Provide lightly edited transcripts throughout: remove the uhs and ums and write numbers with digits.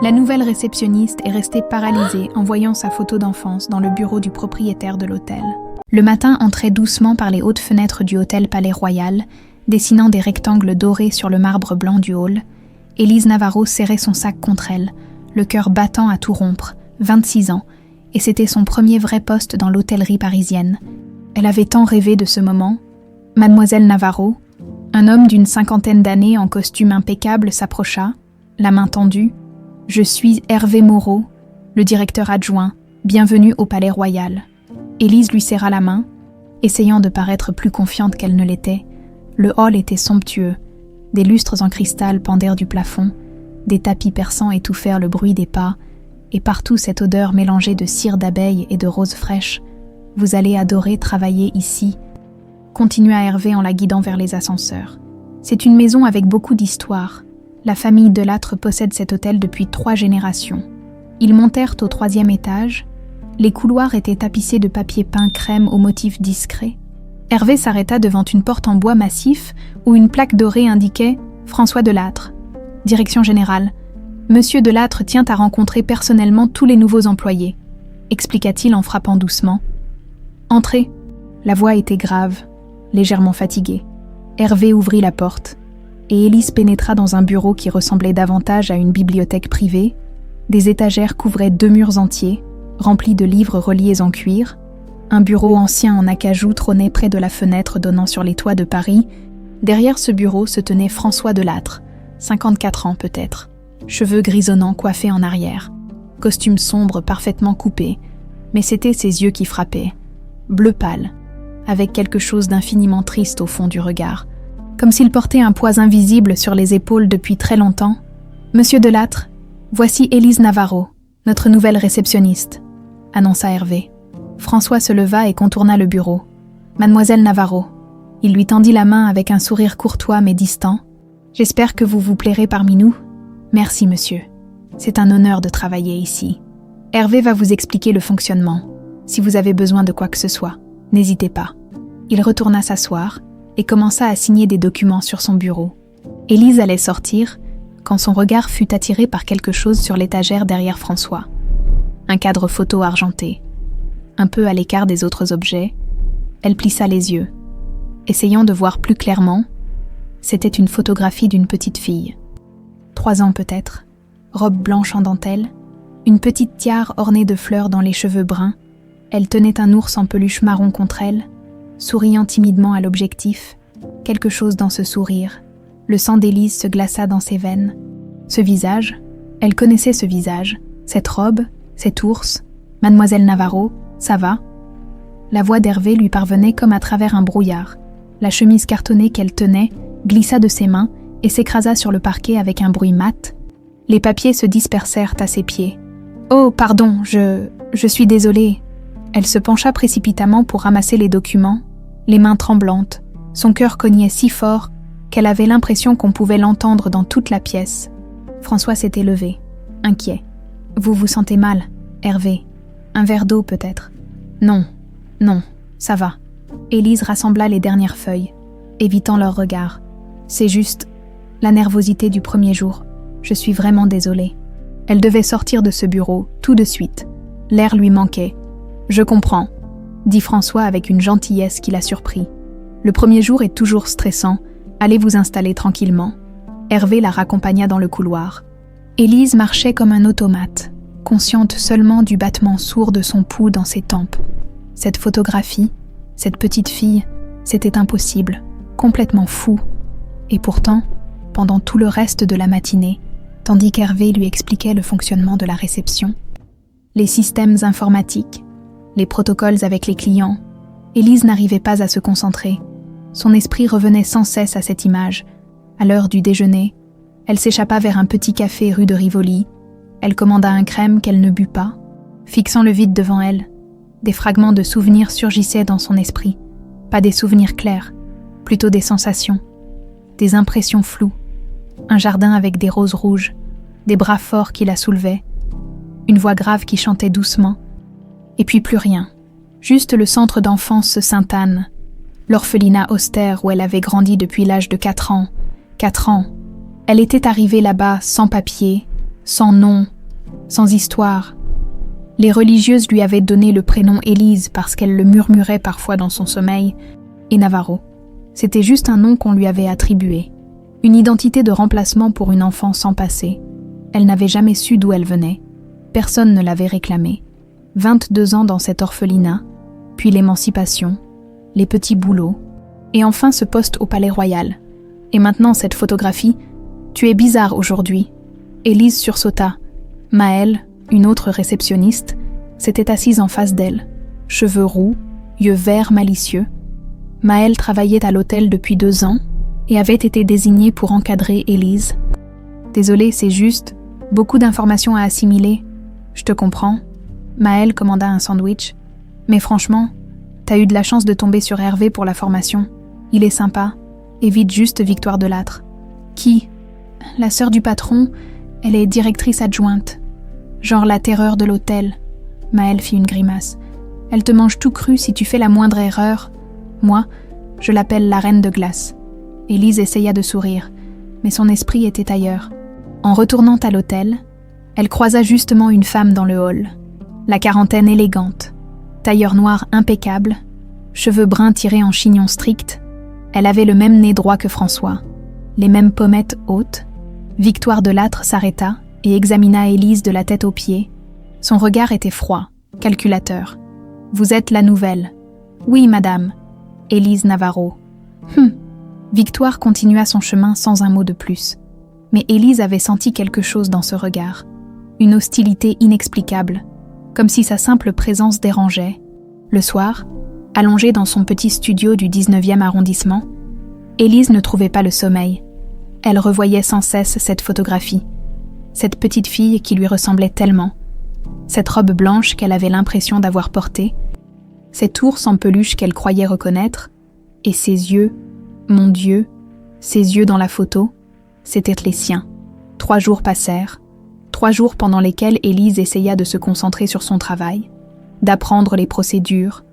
La nouvelle réceptionniste est restée paralysée en voyant sa photo d'enfance dans le bureau du propriétaire de l'hôtel. Le matin entrait doucement par les hautes fenêtres du hôtel Palais Royal, dessinant des rectangles dorés sur le marbre blanc du hall. Élise Navarro serrait son sac contre elle, le cœur battant à tout rompre, 26 ans, et c'était son premier vrai poste dans l'hôtellerie parisienne. Elle avait tant rêvé de ce moment. Mademoiselle Navarro, un homme d'une 50aine d'années en costume impeccable s'approcha, la main tendue. « Je suis Hervé Moreau, le directeur adjoint. Bienvenue au Palais Royal. » Élise lui serra la main, essayant de paraître plus confiante qu'elle ne l'était. Le hall était somptueux. Des lustres en cristal pendèrent du plafond, des tapis persans étouffèrent le bruit des pas, et partout cette odeur mélangée de cire d'abeille et de roses fraîches. « Vous allez adorer travailler ici », continua Hervé en la guidant vers les ascenseurs. « C'est une maison avec beaucoup d'histoire. La famille Delattre possède cet hôtel depuis 3 générations. » Ils montèrent au 3e étage. Les couloirs étaient tapissés de papier peint crème aux motifs discrets. Hervé s'arrêta devant une porte en bois massif où une plaque dorée indiquait « François Delattre, direction générale. Monsieur Delattre tient à rencontrer personnellement tous les nouveaux employés », expliqua-t-il en frappant doucement. « Entrez !» La voix était grave, légèrement fatiguée. Hervé ouvrit la porte, et Élise pénétra dans un bureau qui ressemblait davantage à une bibliothèque privée. Des étagères couvraient 2 murs entiers, remplis de livres reliés en cuir. Un bureau ancien en acajou trônait près de la fenêtre donnant sur les toits de Paris. Derrière ce bureau se tenait François Delattre, 54 ans peut-être, cheveux grisonnants coiffés en arrière, costume sombre parfaitement coupé, mais c'était ses yeux qui frappaient, bleu pâle, avec quelque chose d'infiniment triste au fond du regard, comme s'il portait un poids invisible sur les épaules depuis très longtemps. « Monsieur Delattre, voici Élise Navarro, notre nouvelle réceptionniste », annonça Hervé. François se leva et contourna le bureau. « Mademoiselle Navarro », il lui tendit la main avec un sourire courtois mais distant. « J'espère que vous vous plairez parmi nous. »« Merci, monsieur. C'est un honneur de travailler ici. Hervé va vous expliquer le fonctionnement. Si vous avez besoin de quoi que ce soit, n'hésitez pas. » Il retourna s'asseoir et commença à signer des documents sur son bureau. Élise allait sortir quand son regard fut attiré par quelque chose sur l'étagère derrière François. Un cadre photo argenté. Un peu à l'écart des autres objets, elle plissa les yeux. Essayant de voir plus clairement, c'était une photographie d'une petite fille. 3 ans peut-être, robe blanche en dentelle, une petite tiare ornée de fleurs dans les cheveux bruns. Elle tenait un ours en peluche marron contre elle, souriant timidement à l'objectif. Quelque chose dans ce sourire. Le sang d'Élise se glaça dans ses veines. Ce visage, elle connaissait ce visage, cette robe, cet ours. « Mademoiselle Navarro, ça va ?» La voix d'Hervé lui parvenait comme à travers un brouillard. La chemise cartonnée qu'elle tenait glissa de ses mains et s'écrasa sur le parquet avec un bruit mat. Les papiers se dispersèrent à ses pieds. « Oh, pardon, je suis désolée. » Elle se pencha précipitamment pour ramasser les documents, les mains tremblantes. Son cœur cognait si fort qu'elle avait l'impression qu'on pouvait l'entendre dans toute la pièce. François s'était levé, inquiet. « Vous vous sentez mal, Hervé? Un verre d'eau peut-être ?»« Non, ça va. » Élise rassembla les dernières feuilles, évitant leur regard. « C'est juste la nervosité du premier jour. Je suis vraiment désolée. » Elle devait sortir de ce bureau tout de suite. L'air lui manquait. « Je comprends », dit François avec une gentillesse qui la surprit. « Le premier jour est toujours stressant. Allez vous installer tranquillement. » Hervé la raccompagna dans le couloir. Élise marchait comme un automate, consciente seulement du battement sourd de son pouls dans ses tempes. Cette photographie, cette petite fille, c'était impossible, complètement fou. Et pourtant, pendant tout le reste de la matinée, tandis qu'Hervé lui expliquait le fonctionnement de la réception, les systèmes informatiques, les protocoles avec les clients, Élise n'arrivait pas à se concentrer. Son esprit revenait sans cesse à cette image. À l'heure du déjeuner, elle s'échappa vers un petit café rue de Rivoli. Elle commanda un crème qu'elle ne but pas. Fixant le vide devant elle, des fragments de souvenirs surgissaient dans son esprit. Pas des souvenirs clairs, plutôt des sensations, des impressions floues. Un jardin avec des roses rouges, des bras forts qui la soulevaient, une voix grave qui chantait doucement, et puis plus rien. Juste le centre d'enfance Sainte-Anne, l'orphelinat austère où elle avait grandi depuis l'âge de 4 ans. 4 ans. Elle était arrivée là-bas sans papier, sans nom, sans histoire. Les religieuses lui avaient donné le prénom Élise parce qu'elle le murmurait parfois dans son sommeil, et Navarro. C'était juste un nom qu'on lui avait attribué, une identité de remplacement pour une enfant sans passé. Elle n'avait jamais su d'où elle venait. Personne ne l'avait réclamée. 22 ans dans cet orphelinat, puis l'émancipation, les petits boulots, et enfin ce poste au Palais Royal. Et maintenant cette photographie. Tu es bizarre aujourd'hui. Élise sursauta. Maëlle, une autre réceptionniste, s'était assise en face d'elle. Cheveux roux, yeux verts malicieux. Maëlle travaillait à l'hôtel depuis 2 ans et avait été désignée pour encadrer Élise. Désolée, c'est juste, beaucoup d'informations à assimiler. Je te comprends. Maëlle commanda un sandwich. Mais franchement, t'as eu de la chance de tomber sur Hervé pour la formation. Il est sympa. Évite juste Victoire Delattre. Qui? La sœur du patron, elle est directrice adjointe. Genre la terreur de l'hôtel. Maëlle fit une grimace. Elle te mange tout cru si tu fais la moindre erreur. Moi, je l'appelle la reine de glace. Élise essaya de sourire, mais son esprit était ailleurs. En retournant à l'hôtel, elle croisa justement une femme dans le hall. La quarantaine élégante, tailleur noir impeccable, cheveux bruns tirés en chignon strict. Elle avait le même nez droit que François, les mêmes pommettes hautes. Victoire Delattre s'arrêta et examina Élise de la tête aux pieds. Son regard était froid, calculateur. « Vous êtes la nouvelle. »« Oui, madame. » Élise Navarro. Victoire continua son chemin sans un mot de plus. Mais Élise avait senti quelque chose dans ce regard. Une hostilité inexplicable, comme si sa simple présence dérangeait. Le soir, allongée dans son petit studio du 19e arrondissement, Élise ne trouvait pas le sommeil. Elle revoyait sans cesse cette photographie. Cette petite fille qui lui ressemblait tellement. Cette robe blanche qu'elle avait l'impression d'avoir portée. Cet ours en peluche qu'elle croyait reconnaître. Et ses yeux, mon Dieu, ses yeux dans la photo, c'étaient les siens. 3 jours passèrent. 3 jours pendant lesquels Élise essaya de se concentrer sur son travail, d'apprendre les procédures,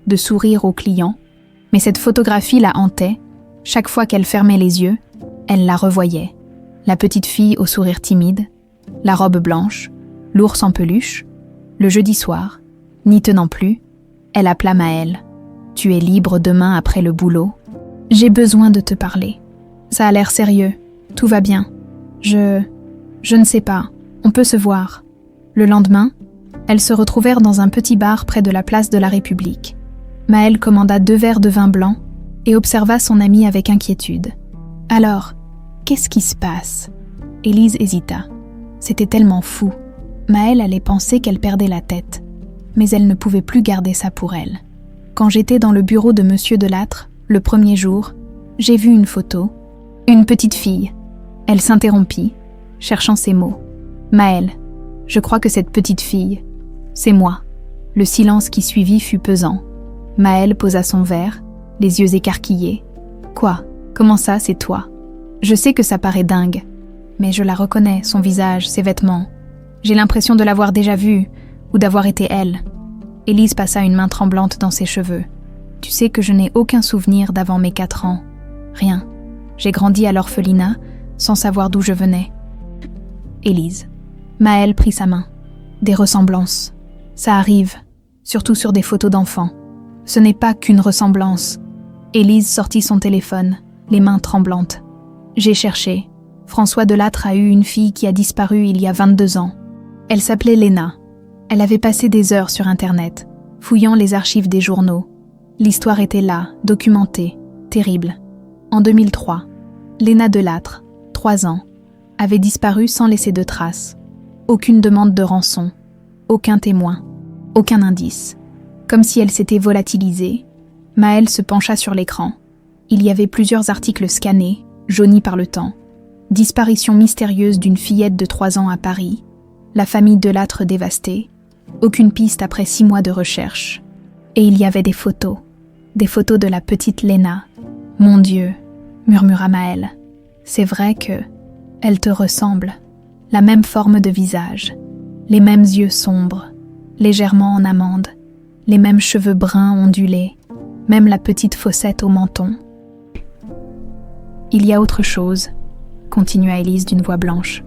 de sourire aux clients. Mais cette photographie la hantait. Chaque fois qu'elle fermait les yeux, elle la revoyait. La petite fille au sourire timide, la robe blanche, l'ours en peluche. Le jeudi soir, n'y tenant plus, elle appela Maëlle. « Tu es libre demain après le boulot. J'ai besoin de te parler. Ça a l'air sérieux. Tout va bien. Je ne sais pas. On peut se voir. » Le lendemain, elles se retrouvèrent dans un petit bar près de la place de la République. Maëlle commanda 2 verres de vin blanc et observa son amie avec inquiétude. « Alors, qu'est-ce qui se passe ?» Élise hésita. C'était tellement fou. Maëlle allait penser qu'elle perdait la tête, mais elle ne pouvait plus garder ça pour elle. Quand j'étais dans le bureau de Monsieur Delattre, le premier jour, j'ai vu une photo. Une petite fille. Elle s'interrompit, cherchant ses mots. « Maëlle, je crois que cette petite fille, c'est moi. » Le silence qui suivit fut pesant. Maëlle posa son verre, les yeux écarquillés. « Quoi? Comment ça, c'est toi? » Je sais que ça paraît dingue, mais je la reconnais, son visage, ses vêtements. J'ai l'impression de l'avoir déjà vue, ou d'avoir été elle. Élise passa une main tremblante dans ses cheveux. « Tu sais que je n'ai aucun souvenir d'avant mes 4 ans. Rien. J'ai grandi à l'orphelinat, sans savoir d'où je venais. » Élise. Maëlle prit sa main. « Des ressemblances. Ça arrive, surtout sur des photos d'enfants. Ce n'est pas qu'une ressemblance. » Élise sortit son téléphone, les mains tremblantes. « J'ai cherché. François Delattre a eu une fille qui a disparu il y a 22 ans. Elle s'appelait Léna. Elle avait passé des heures sur Internet, fouillant les archives des journaux. L'histoire était là, documentée, terrible. En 2003, Léna Delattre, 3 ans, avait disparu sans laisser de traces. Aucune demande de rançon, aucun témoin, aucun indice. Comme si elle s'était volatilisée, Maëlle se pencha sur l'écran. Il y avait plusieurs articles scannés, jaunis par le temps. Disparition mystérieuse d'une fillette de 3 ans à Paris. La famille Delattre dévastée. Aucune piste après 6 mois de recherche. Et il y avait des photos de la petite Léna. « Mon Dieu !» murmura Maëlle. « C'est vrai que elle te ressemble. La même forme de visage, les mêmes yeux sombres, légèrement en amande, les mêmes cheveux bruns ondulés, même la petite fossette au menton. »« Il y a autre chose, » continua Élise d'une voix blanche.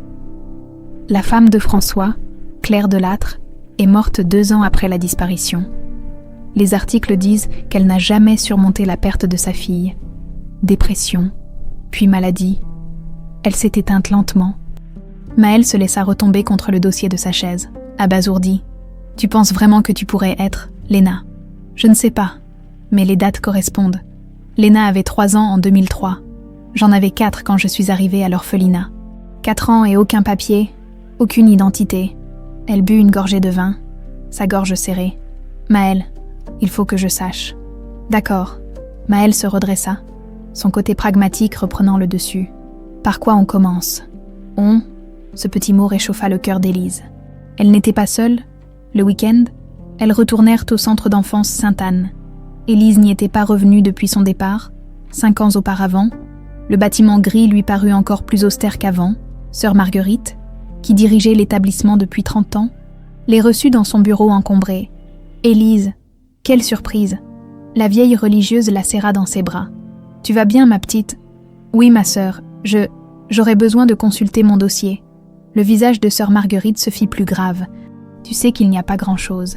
« La femme de François, Claire Delattre, est morte 2 ans après la disparition. Les articles disent qu'elle n'a jamais surmonté la perte de sa fille. Dépression, puis maladie. Elle s'est éteinte lentement. Maëlle se laissa retomber contre le dossier de sa chaise, abasourdie. « Tu penses vraiment que tu pourrais être Léna ?»« Je ne sais pas, mais les dates correspondent. Léna avait 3 ans en 2003. J'en avais 4 quand je suis arrivée à l'orphelinat. 4 ans et aucun papier, aucune identité. Elle but une gorgée de vin, sa gorge serrée. « Maëlle, il faut que je sache. »« D'accord. » Maëlle se redressa, son côté pragmatique reprenant le dessus. « Par quoi on commence ?»« On ?» Ce petit mot réchauffa le cœur d'Élise. Elle n'était pas seule. Le week-end, elles retournèrent au centre d'enfance Sainte-Anne. Élise n'y était pas revenue depuis son départ. 5 ans auparavant, le bâtiment gris lui parut encore plus austère qu'avant. Sœur Marguerite, qui dirigeait l'établissement depuis 30 ans, les reçut dans son bureau encombré. « Élise, quelle surprise !» La vieille religieuse la serra dans ses bras. « Tu vas bien, ma petite ?»« Oui, ma sœur, j'aurais besoin de consulter mon dossier. » Le visage de sœur Marguerite se fit plus grave. « Tu sais qu'il n'y a pas grand-chose.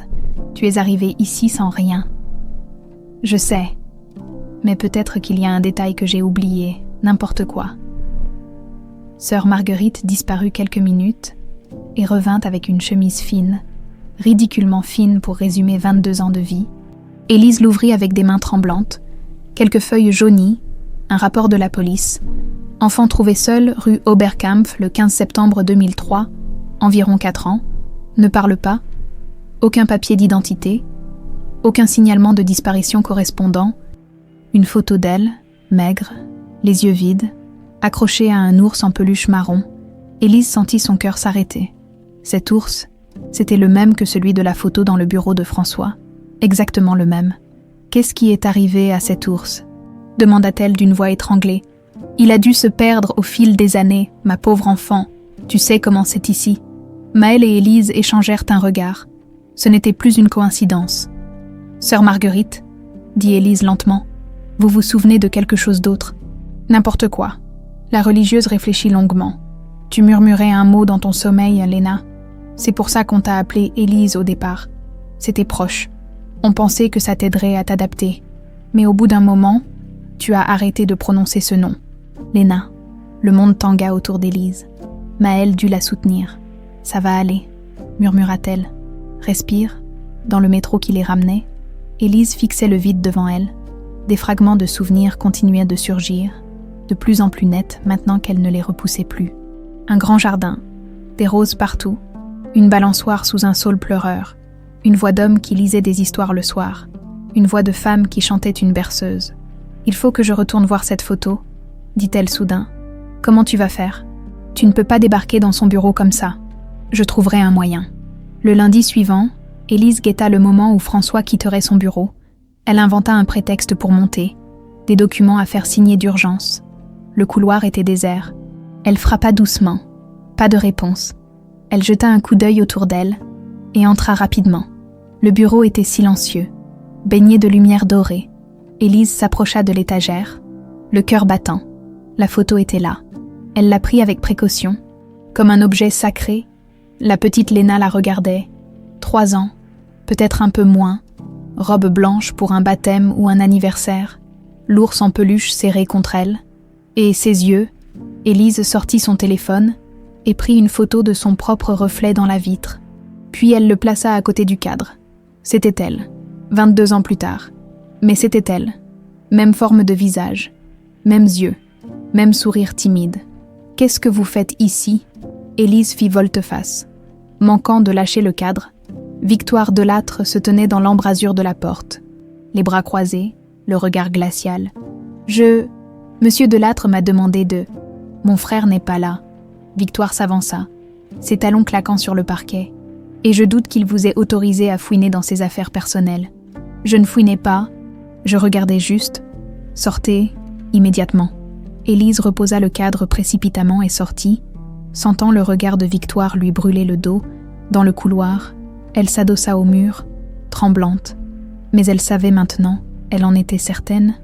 Tu es arrivée ici sans rien. »« Je sais. Mais peut-être qu'il y a un détail que j'ai oublié. N'importe quoi. » Sœur Marguerite disparut quelques minutes et revint avec une chemise fine, ridiculement fine pour résumer 22 ans de vie. Élise l'ouvrit avec des mains tremblantes, quelques feuilles jaunies, un rapport de la police. Enfant trouvé seul rue Oberkampf le 15 septembre 2003, environ 4 ans, ne parle pas, aucun papier d'identité, aucun signalement de disparition correspondant, une photo d'elle, maigre, les yeux vides, accrochée à un ours en peluche marron. Élise sentit son cœur s'arrêter. Cet ours, c'était le même que celui de la photo dans le bureau de François. Exactement le même. « Qu'est-ce qui est arrivé à cet ours ?» demanda-t-elle d'une voix étranglée. « Il a dû se perdre au fil des années, ma pauvre enfant. Tu sais comment c'est ici. » Maëlle et Élise échangèrent un regard. Ce n'était plus une coïncidence. « Sœur Marguerite, » dit Élise lentement, « vous vous souvenez de quelque chose d'autre ?»« N'importe quoi. » La religieuse réfléchit longuement. « Tu murmurais un mot dans ton sommeil, Léna. C'est pour ça qu'on t'a appelée Élise au départ. C'était proche. On pensait que ça t'aiderait à t'adapter. Mais au bout d'un moment, tu as arrêté de prononcer ce nom. Léna. » Le monde tangua autour d'Élise. Maëlle dut la soutenir. « Ça va aller, » murmura-t-elle. « Respire. » Dans le métro qui les ramenait, Élise fixait le vide devant elle. Des fragments de souvenirs continuaient de surgir, de plus en plus nets maintenant qu'elle ne les repoussait plus. Un grand jardin, des roses partout, une balançoire sous un saule pleureur, une voix d'homme qui lisait des histoires le soir, une voix de femme qui chantait une berceuse. « Il faut que je retourne voir cette photo, » dit-elle soudain. « Comment tu vas faire ? Tu ne peux pas débarquer dans son bureau comme ça. Je trouverai un moyen. » Le lundi suivant, Élise guetta le moment où François quitterait son bureau. Elle inventa un prétexte pour monter, des documents à faire signer d'urgence. Le couloir était désert. Elle frappa doucement. Pas de réponse. Elle jeta un coup d'œil autour d'elle et entra rapidement. Le bureau était silencieux, baigné de lumière dorée. Élise s'approcha de l'étagère, le cœur battant. La photo était là. Elle la prit avec précaution. Comme un objet sacré, la petite Léna la regardait. 3 ans, peut-être un peu moins, robe blanche pour un baptême ou un anniversaire, l'ours en peluche serré contre elle, et ses yeux. Élise sortit son téléphone et prit une photo de son propre reflet dans la vitre. Puis elle le plaça à côté du cadre. C'était elle, 22 ans plus tard. Mais c'était elle. Même forme de visage, mêmes yeux, même sourire timide. « Qu'est-ce que vous faites ici ?» Élise fit volte-face. Manquant de lâcher le cadre, Victoire Delattre se tenait dans l'embrasure de la porte, les bras croisés, le regard glacial. « Monsieur Delattre m'a demandé de... » « Mon frère n'est pas là. » Victoire s'avança, ses talons claquant sur le parquet. « Et je doute qu'il vous ait autorisé à fouiner dans ses affaires personnelles. » « Je ne fouinais pas, je regardais juste. Sortez, immédiatement. » Élise reposa le cadre précipitamment et sortit, sentant le regard de Victoire lui brûler le dos. Dans le couloir, elle s'adossa au mur, tremblante. Mais elle savait maintenant, elle en était certaine.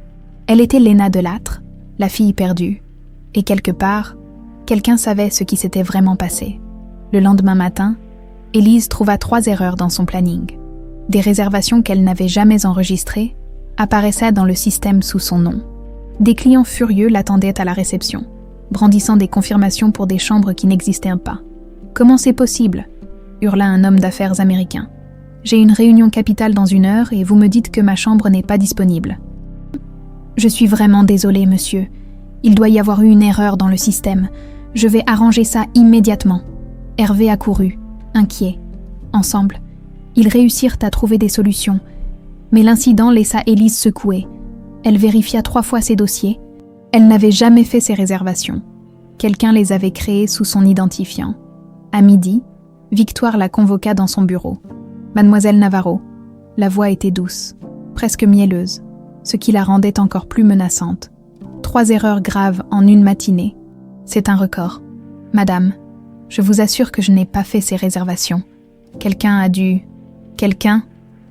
Elle était Léna Delattre, la fille perdue. Et quelque part, quelqu'un savait ce qui s'était vraiment passé. Le lendemain matin, Élise trouva 3 erreurs dans son planning. Des réservations qu'elle n'avait jamais enregistrées apparaissaient dans le système sous son nom. Des clients furieux l'attendaient à la réception, brandissant des confirmations pour des chambres qui n'existaient pas. « Comment c'est possible ?» hurla un homme d'affaires américain. « J'ai une réunion capitale dans 1 heure et vous me dites que ma chambre n'est pas disponible. »« Je suis vraiment désolé, monsieur. Il doit y avoir eu une erreur dans le système. Je vais arranger ça immédiatement. » Hervé accourut, inquiet. Ensemble, ils réussirent à trouver des solutions. Mais l'incident laissa Élise secouée. Elle vérifia 3 fois ses dossiers. Elle n'avait jamais fait ses réservations. Quelqu'un les avait créées sous son identifiant. À midi, Victoire la convoqua dans son bureau. « Mademoiselle Navarro ». La voix était douce, presque mielleuse, ce qui la rendait encore plus menaçante. 3 erreurs graves en une matinée. C'est un record. Madame, je vous assure que je n'ai pas fait ces réservations. Quelqu'un a dû... Quelqu'un ?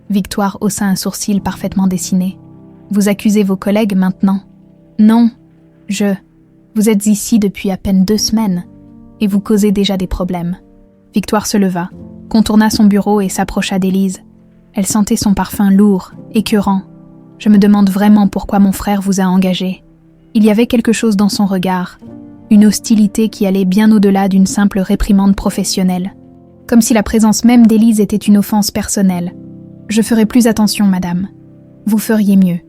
Victoire haussa un sourcil parfaitement dessiné. Vous accusez vos collègues maintenant ? Non, Vous êtes ici depuis à peine 2 semaines et vous causez déjà des problèmes. Victoire se leva, contourna son bureau et s'approcha d'Élise. Elle sentait son parfum lourd, écœurant. Je me demande vraiment pourquoi mon frère vous a engagé. Il y avait quelque chose dans son regard, une hostilité qui allait bien au-delà d'une simple réprimande professionnelle. Comme si la présence même d'Élise était une offense personnelle. Je ferai plus attention, madame. Vous feriez mieux.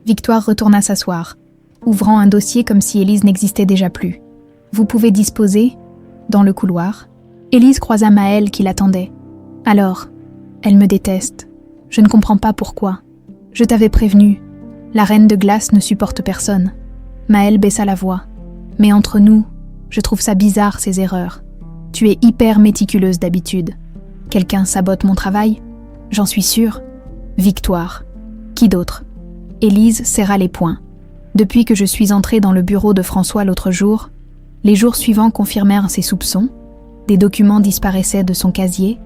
Victoire retourna s'asseoir, ouvrant un dossier comme si Élise n'existait déjà plus. Vous pouvez disposer, dans le couloir. Élise croisa Maëlle qui l'attendait. Alors, elle me déteste. Je ne comprends pas pourquoi. Je t'avais prévenu. La reine de glace ne supporte personne. Maëlle baissa la voix. Mais entre nous, je trouve ça bizarre ces erreurs. Tu es hyper méticuleuse d'habitude. Quelqu'un sabote mon travail ? J'en suis sûre. Victoire. Qui d'autre ? Élise serra les poings. Depuis que je suis entrée dans le bureau de François l'autre jour, les jours suivants confirmèrent ses soupçons. Des documents disparaissaient de son casier.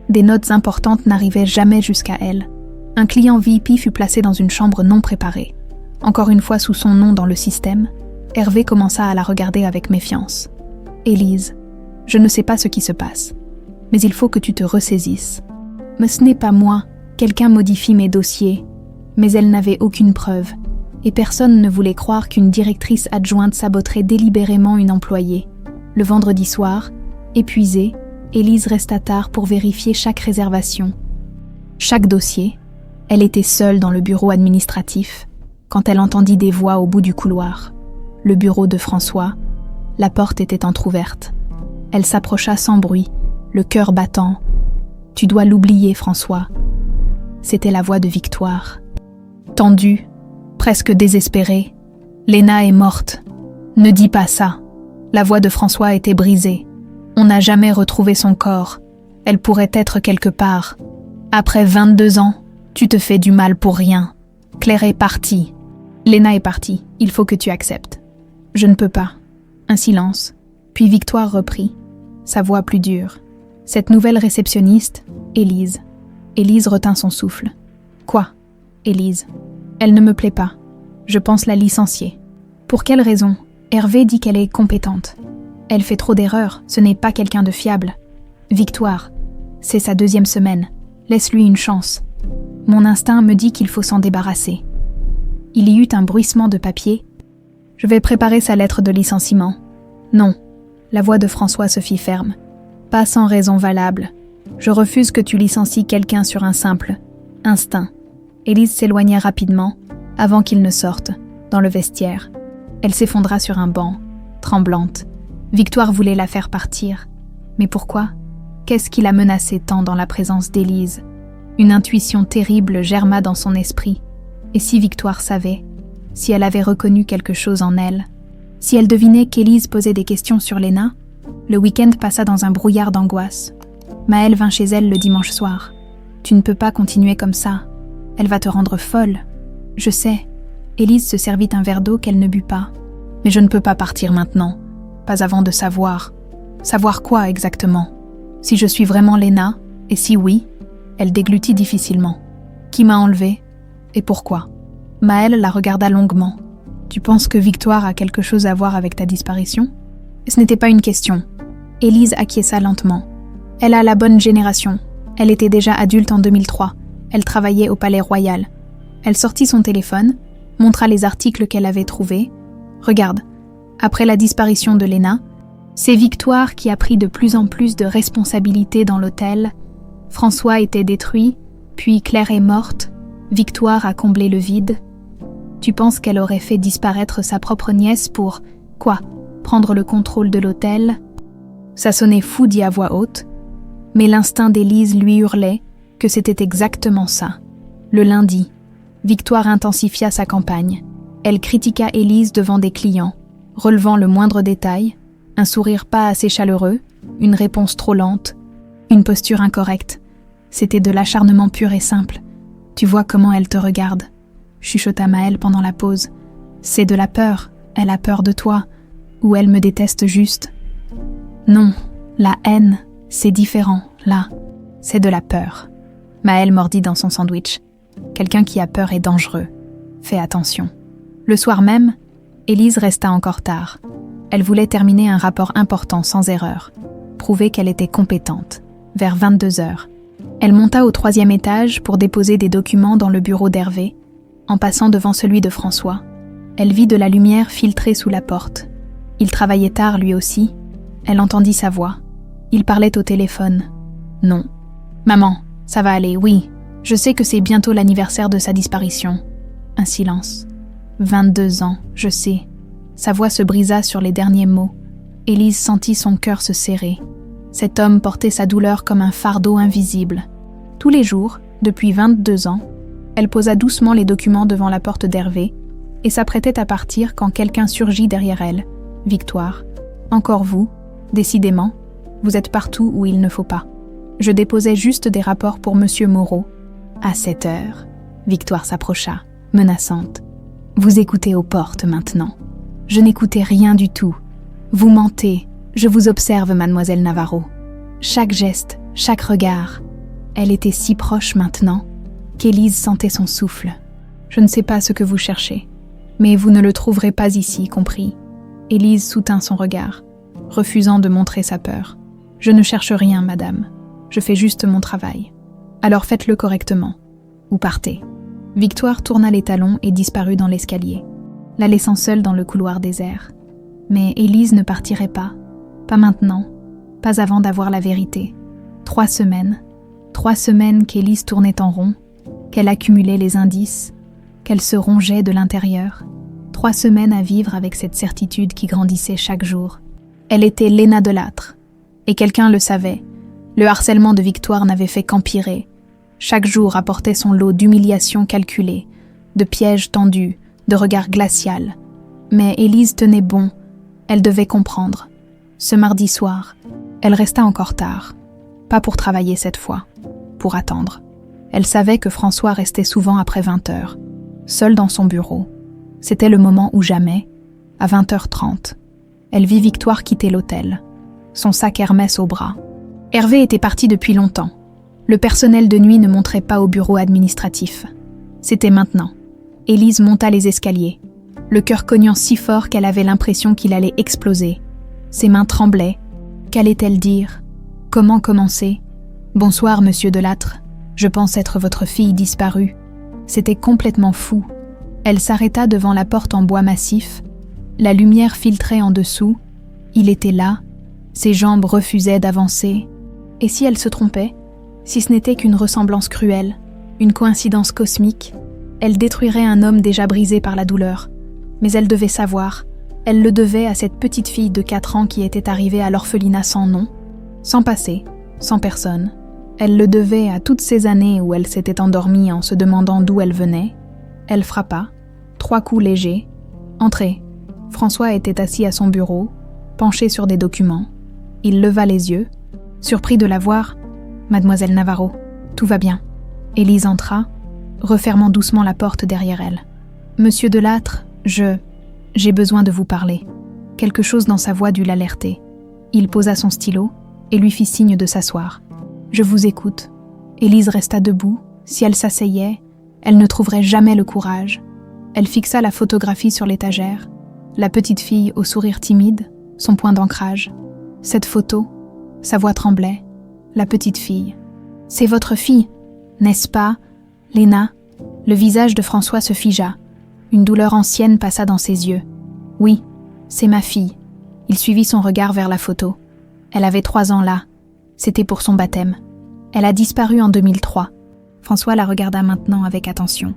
Des notes importantes n'arrivaient jamais jusqu'à elle. Un client VIP fut placé dans une chambre non préparée. Encore une fois sous son nom dans le système, Hervé commença à la regarder avec méfiance. « Élise, je ne sais pas ce qui se passe, mais il faut que tu te ressaisisses. Mais ce n'est pas moi, quelqu'un modifie mes dossiers. » Mais elle n'avait aucune preuve, et personne ne voulait croire qu'une directrice adjointe saboterait délibérément une employée. Le vendredi soir, épuisée, Élise resta tard pour vérifier chaque réservation. Chaque dossier, elle était seule dans le bureau administratif, quand elle entendit des voix au bout du couloir. Le bureau de François, la porte était entr'ouverte. Elle s'approcha sans bruit, le cœur battant. « Tu dois l'oublier, François. » C'était la voix de Victoire. Tendue, presque désespérée. « Léna est morte. Ne dis pas ça. » La voix de François était brisée. On n'a jamais retrouvé son corps. Elle pourrait être quelque part. Après 22 ans, tu te fais du mal pour rien. Claire est partie. Léna est partie. Il faut que tu acceptes. Je ne peux pas. Un silence. Puis Victoire reprit, sa voix plus dure. Cette nouvelle réceptionniste, Élise. Élise retint son souffle. Quoi, Élise ? Elle ne me plaît pas. Je pense la licencier. Pour quelle raison ? Hervé dit qu'elle est compétente. Elle fait trop d'erreurs, ce n'est pas quelqu'un de fiable. Victoire, c'est sa 2e semaine. Laisse-lui une chance. Mon instinct me dit qu'il faut s'en débarrasser. Il y eut un bruissement de papier. Je vais préparer sa lettre de licenciement. Non. La voix de François se fit ferme. Pas sans raison valable. Je refuse que tu licencies quelqu'un sur un simple instinct. Élise s'éloigna rapidement, avant qu'il ne sorte, dans le vestiaire. Elle s'effondra sur un banc, tremblante. Victoire voulait la faire partir. Mais pourquoi ? Qu'est-ce qui la menaçait tant dans la présence d'Élise ? Une intuition terrible germa dans son esprit. Et si Victoire savait ? Si elle avait reconnu quelque chose en elle ? Si elle devinait qu'Élise posait des questions sur Léna ? Le week-end passa dans un brouillard d'angoisse. Maëlle vint chez elle le dimanche soir. « Tu ne peux pas continuer comme ça. Elle va te rendre folle. » « Je sais. » Élise se servit un verre d'eau qu'elle ne but pas. « Mais je ne peux pas partir maintenant. Pas avant de savoir. » « Savoir quoi exactement ? Si je suis vraiment Léna, et si oui ?» Elle déglutit difficilement. « Qui m'a enlevée ? Et pourquoi ?» Maëlle la regarda longuement. « Tu penses que Victoire a quelque chose à voir avec ta disparition ? » Ce n'était pas une question. Élise acquiesça lentement. Elle a la bonne génération. Elle était déjà adulte en 2003. Elle travaillait au Palais Royal. Elle sortit son téléphone, montra les articles qu'elle avait trouvés. Regarde, après la disparition de Léna, c'est Victoire qui a pris de plus en plus de responsabilités dans l'hôtel. François était détruit, puis Claire est morte. Victoire a comblé le vide. Tu penses qu'elle aurait fait disparaître sa propre nièce pour, quoi, prendre le contrôle de l'hôtel? Ça sonnait fou dit à voix haute, mais l'instinct d'Élise lui hurlait que c'était exactement ça. Le lundi, Victoire intensifia sa campagne. Elle critiqua Élise devant des clients, relevant le moindre détail, un sourire pas assez chaleureux, une réponse trop lente, une posture incorrecte. C'était de l'acharnement pur et simple. Tu vois comment elle te regarde, chuchota Maëlle pendant la pause. C'est de la peur, elle a peur de toi, ou elle me déteste juste. Non, la haine, c'est différent, là. C'est de la peur. Maëlle mordit dans son sandwich. Quelqu'un qui a peur est dangereux. Fais attention. Le soir même, Élise resta encore tard. Elle voulait terminer un rapport important sans erreur, prouver qu'elle était compétente. Vers 22h, elle monta au 3e étage pour déposer des documents dans le bureau d'Hervé. En passant devant celui de François, elle vit de la lumière filtrer sous la porte. Il travaillait tard lui aussi. Elle entendit sa voix. Il parlait au téléphone. Non. Maman, ça va aller, oui. Je sais que c'est bientôt l'anniversaire de sa disparition. Un silence. 22 ans, je sais. Sa voix se brisa sur les derniers mots. Élise sentit son cœur se serrer. Cet homme portait sa douleur comme un fardeau invisible. Tous les jours, depuis 22 ans, elle posa doucement les documents devant la porte d'Hervé et s'apprêtait à partir quand quelqu'un surgit derrière elle. Victoire. Encore vous, décidément, vous êtes partout où il ne faut pas. Je déposais juste des rapports pour Monsieur Moreau. À 7h, Victoire s'approcha, menaçante. Vous écoutez aux portes maintenant. Je n'écoutais rien du tout. Vous mentez. Je vous observe, mademoiselle Navarro. Chaque geste, chaque regard. Elle était si proche maintenant qu'Élise sentait son souffle. Je ne sais pas ce que vous cherchez, mais vous ne le trouverez pas ici, compris. Élise soutint son regard, refusant de montrer sa peur. Je ne cherche rien, madame. Je fais juste mon travail. Alors faites-le correctement. Ou partez. Victoire tourna les talons et disparut dans l'escalier, la laissant seule dans le couloir désert. Mais Élise ne partirait pas. Pas maintenant. Pas avant d'avoir la vérité. 3 semaines. 3 semaines qu'Élise tournait en rond, qu'elle accumulait les indices, qu'elle se rongeait de l'intérieur. 3 semaines à vivre avec cette certitude qui grandissait chaque jour. Elle était Léna Delattre. Et quelqu'un le savait. Le harcèlement de Victoire n'avait fait qu'empirer. Chaque jour apportait son lot d'humiliations calculées, de pièges tendus, de regards glacials. Mais Élise tenait bon. Elle devait comprendre. Ce mardi soir, elle resta encore tard. Pas pour travailler cette fois, pour attendre. Elle savait que François restait souvent après 20h, seul dans son bureau. C'était le moment où jamais, à 20h30, elle vit Victoire quitter l'hôtel, son sac Hermès au bras. Hervé était parti depuis longtemps. Le personnel de nuit ne montrait pas au bureau administratif. C'était maintenant. Élise monta les escaliers, le cœur cognant si fort qu'elle avait l'impression qu'il allait exploser. Ses mains tremblaient. Qu'allait-elle dire? Comment commencer? « Bonsoir, monsieur Delattre. Je pense être votre fille disparue. » C'était complètement fou. Elle s'arrêta devant la porte en bois massif. La lumière filtrait en dessous. Il était là. Ses jambes refusaient d'avancer. Et si elle se trompait? Si ce n'était qu'une ressemblance cruelle, une coïncidence cosmique, elle détruirait un homme déjà brisé par la douleur. Mais elle devait savoir. Elle le devait à cette petite fille de 4 ans qui était arrivée à l'orphelinat sans nom, sans passé, sans personne. Elle le devait à toutes ces années où elle s'était endormie en se demandant d'où elle venait. Elle frappa, 3 coups légers. Entrez. François était assis à son bureau, penché sur des documents. Il leva les yeux, surpris de la voir. « Mademoiselle Navarro, tout va bien. » Élise entra, refermant doucement la porte derrière elle. « Monsieur Delattre, j'ai besoin de vous parler. » Quelque chose dans sa voix dut l'alerter. Il posa son stylo et lui fit signe de s'asseoir. « Je vous écoute. » Élise resta debout. Si elle s'asseyait, elle ne trouverait jamais le courage. Elle fixa la photographie sur l'étagère, la petite fille au sourire timide, son point d'ancrage. Cette photo, sa voix tremblait. La petite fille. « C'est votre fille, n'est-ce pas, Léna ?» Le visage de François se figea. Une douleur ancienne passa dans ses yeux. « Oui, c'est ma fille. » Il suivit son regard vers la photo. Elle avait 3 ans là. C'était pour son baptême. Elle a disparu en 2003. François la regarda maintenant avec attention,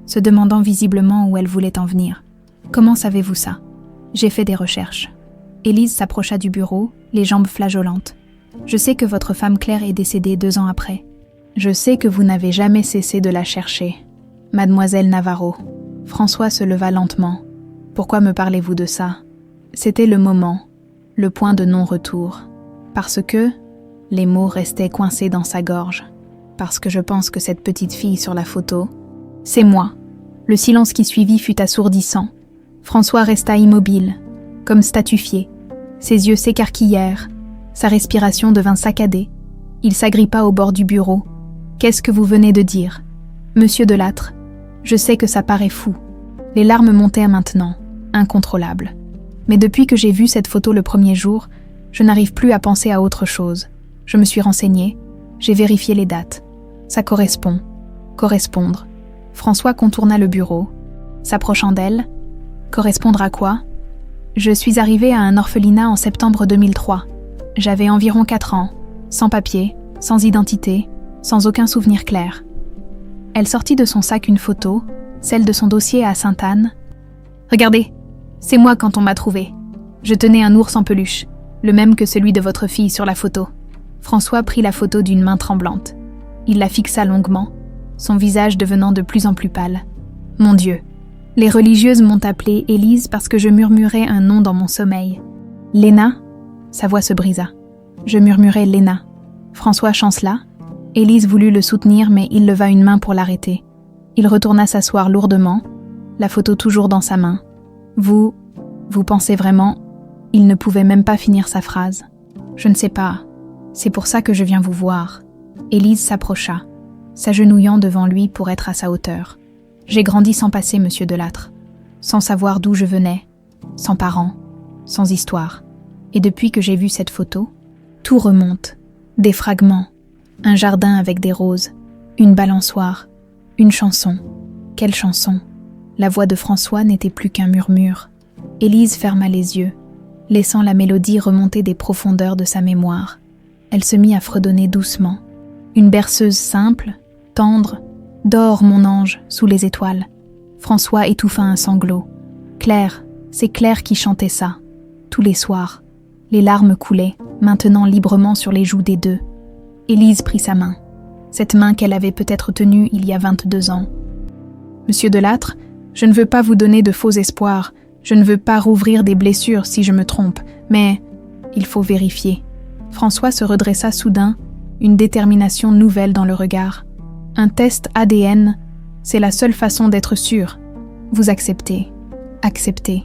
se demandant visiblement où elle voulait en venir. « Comment savez-vous ça ?» J'ai fait des recherches. Élise s'approcha du bureau, les jambes flageolantes. « Je sais que votre femme Claire est décédée 2 ans après. Je sais que vous n'avez jamais cessé de la chercher. Mademoiselle Navarro. » François se leva lentement. « Pourquoi me parlez-vous de ça ?» C'était le moment, le point de non-retour. Parce que les mots restaient coincés dans sa gorge. Parce que je pense que cette petite fille sur la photo, c'est moi. Le silence qui suivit fut assourdissant. François resta immobile, comme statufié. Ses yeux s'écarquillèrent. Sa respiration devint saccadée. Il s'agrippa au bord du bureau. « Qu'est-ce que vous venez de dire ?»« Monsieur Delattre, je sais que ça paraît fou. » Les larmes montaient maintenant, incontrôlables. Mais depuis que j'ai vu cette photo le premier jour, je n'arrive plus à penser à autre chose. Je me suis renseignée, j'ai vérifié les dates. Ça correspond. Correspondre. François contourna le bureau, s'approchant d'elle. Correspondre à quoi ? Je suis arrivée à un orphelinat en septembre 2003. J'avais environ 4 ans, sans papier, sans identité, sans aucun souvenir clair. Elle sortit de son sac une photo, celle de son dossier à Sainte-Anne. « Regardez, c'est moi quand on m'a trouvée. Je tenais un ours en peluche, le même que celui de votre fille sur la photo. » François prit la photo d'une main tremblante. Il la fixa longuement, son visage devenant de plus en plus pâle. « Mon Dieu, les religieuses m'ont appelée Élise parce que je murmurais un nom dans mon sommeil. Léna ?» Sa voix se brisa. Je murmurais Léna. François chancela. Élise voulut le soutenir, mais il leva une main pour l'arrêter. Il retourna s'asseoir lourdement, la photo toujours dans sa main. « Vous pensez vraiment ?» Il ne pouvait même pas finir sa phrase. « Je ne sais pas. C'est pour ça que je viens vous voir. » Élise s'approcha, s'agenouillant devant lui pour être à sa hauteur. « J'ai grandi sans passé, monsieur Delattre, sans savoir d'où je venais, sans parents, sans histoire. Et depuis que j'ai vu cette photo, tout remonte. Des fragments, un jardin avec des roses, une balançoire, une chanson. Quelle chanson ? La voix de François n'était plus qu'un murmure. Élise ferma les yeux, laissant la mélodie remonter des profondeurs de sa mémoire. Elle se mit à fredonner doucement. Une berceuse simple, tendre, « Dors, mon ange, sous les étoiles ». François étouffa un sanglot. Claire, c'est Claire qui chantait ça. Tous les soirs. Les larmes coulaient, maintenant librement sur les joues des deux. Élise prit sa main. Cette main qu'elle avait peut-être tenue il y a 22 ans. « Monsieur Delattre, je ne veux pas vous donner de faux espoirs. Je ne veux pas rouvrir des blessures si je me trompe, mais il faut vérifier. » François se redressa soudain, une détermination nouvelle dans le regard. « Un test ADN, c'est la seule façon d'être sûr. Vous acceptez. Acceptez. »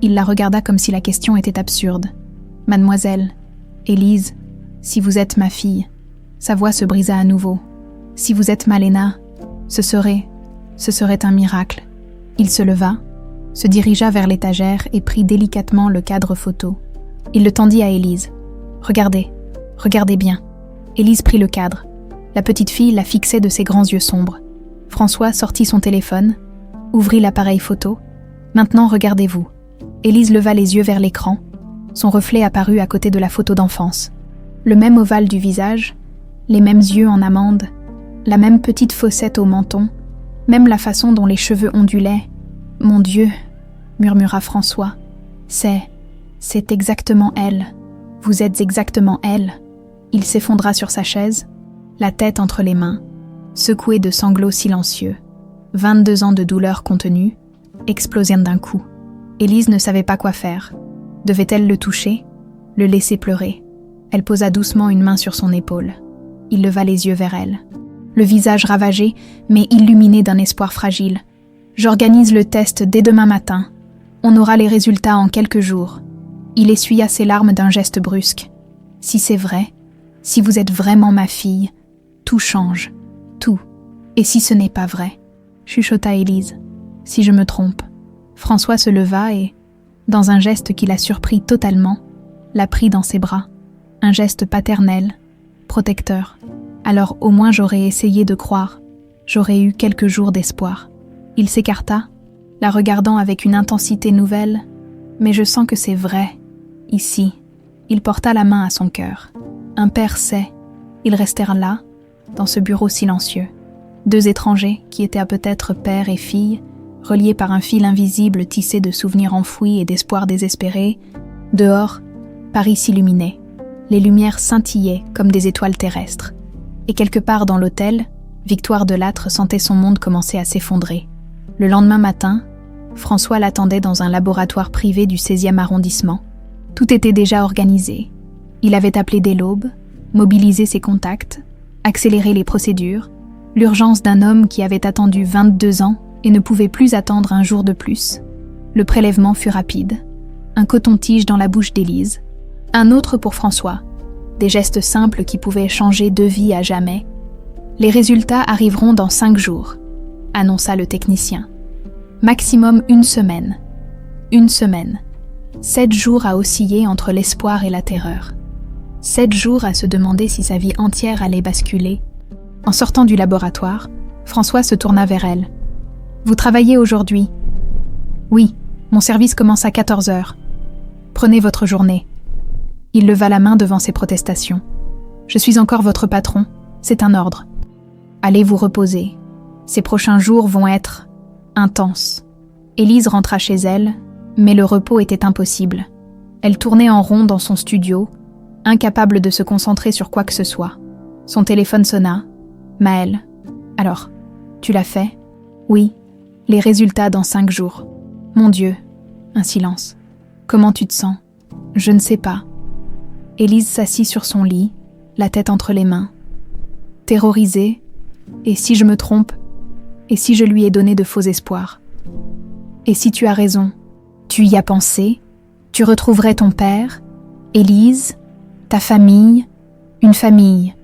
Il la regarda comme si la question était absurde. « Mademoiselle, Élise, si vous êtes ma fille. » Sa voix se brisa à nouveau. « Si vous êtes ma Léna, ce serait un miracle. » Il se leva, se dirigea vers l'étagère et prit délicatement le cadre photo. Il le tendit à Élise. « Regardez, regardez bien. » Élise prit le cadre. La petite fille la fixait de ses grands yeux sombres. François sortit son téléphone, ouvrit l'appareil photo. « Maintenant, regardez-vous. » Élise leva les yeux vers l'écran. Son reflet apparut à côté de la photo d'enfance. Le même ovale du visage, les mêmes yeux en amande, la même petite fossette au menton, même la façon dont les cheveux ondulaient. « Mon Dieu !» murmura François. « C'est exactement elle. Vous êtes exactement elle. » Il s'effondra sur sa chaise, la tête entre les mains, secoué de sanglots silencieux. 22 ans de douleur contenue, explosèrent d'un coup. Élise ne savait pas quoi faire. Devait-elle le toucher, le laisser pleurer ? Elle posa doucement une main sur son épaule. Il leva les yeux vers elle. Le visage ravagé, mais illuminé d'un espoir fragile. « J'organise le test dès demain matin. On aura les résultats en quelques jours. » Il essuya ses larmes d'un geste brusque. « Si c'est vrai, si vous êtes vraiment ma fille, tout change. Tout. Et si ce n'est pas vrai ?» chuchota Élise. « Si je me trompe. » François se leva et, dans un geste qui la surprit totalement, la prit dans ses bras. Un geste paternel, protecteur. Alors au moins j'aurais essayé de croire. J'aurais eu quelques jours d'espoir. Il s'écarta, la regardant avec une intensité nouvelle. Mais je sens que c'est vrai. Ici, il porta la main à son cœur. Un père sait. Ils restèrent là, dans ce bureau silencieux. Deux étrangers qui étaient peut-être père et fille, reliés par un fil invisible tissé de souvenirs enfouis et d'espoirs désespérés. Dehors, Paris s'illuminait. Les lumières scintillaient comme des étoiles terrestres. Et quelque part dans l'hôtel, Victoire Delattre sentait son monde commencer à s'effondrer. Le lendemain matin, François l'attendait dans un laboratoire privé du 16e arrondissement. Tout était déjà organisé. Il avait appelé dès l'aube, mobilisé ses contacts, accéléré les procédures, l'urgence d'un homme qui avait attendu 22 ans et ne pouvait plus attendre un jour de plus. Le prélèvement fut rapide. Un coton-tige dans la bouche d'Élise. Un autre pour François. Des gestes simples qui pouvaient changer deux vies à jamais. Les résultats arriveront dans 5 jours, annonça le technicien. Maximum 1 semaine. 1 semaine. 7 jours à osciller entre l'espoir et la terreur. 7 jours à se demander si sa vie entière allait basculer. En sortant du laboratoire, François se tourna vers elle. « Vous travaillez aujourd'hui ?»« Oui, mon service commence à 14 heures. Prenez votre journée. » Il leva la main devant ses protestations. « Je suis encore votre patron, c'est un ordre. Allez vous reposer. Ces prochains jours vont être intenses. » Élise rentra chez elle, mais le repos était impossible. Elle tournait en rond dans son studio, incapable de se concentrer sur quoi que ce soit. Son téléphone sonna. « Maëlle. Alors, tu l'as fait ?»« Oui. Les résultats dans 5 jours. »« Mon Dieu. » Un silence. « Comment tu te sens ?»« Je ne sais pas. » Élise s'assit sur son lit, la tête entre les mains. Terrorisée, et si je me trompe, et si je lui ai donné de faux espoirs? Et si tu as raison, tu y as pensé, tu retrouverais ton père, Élise, ta famille, une famille.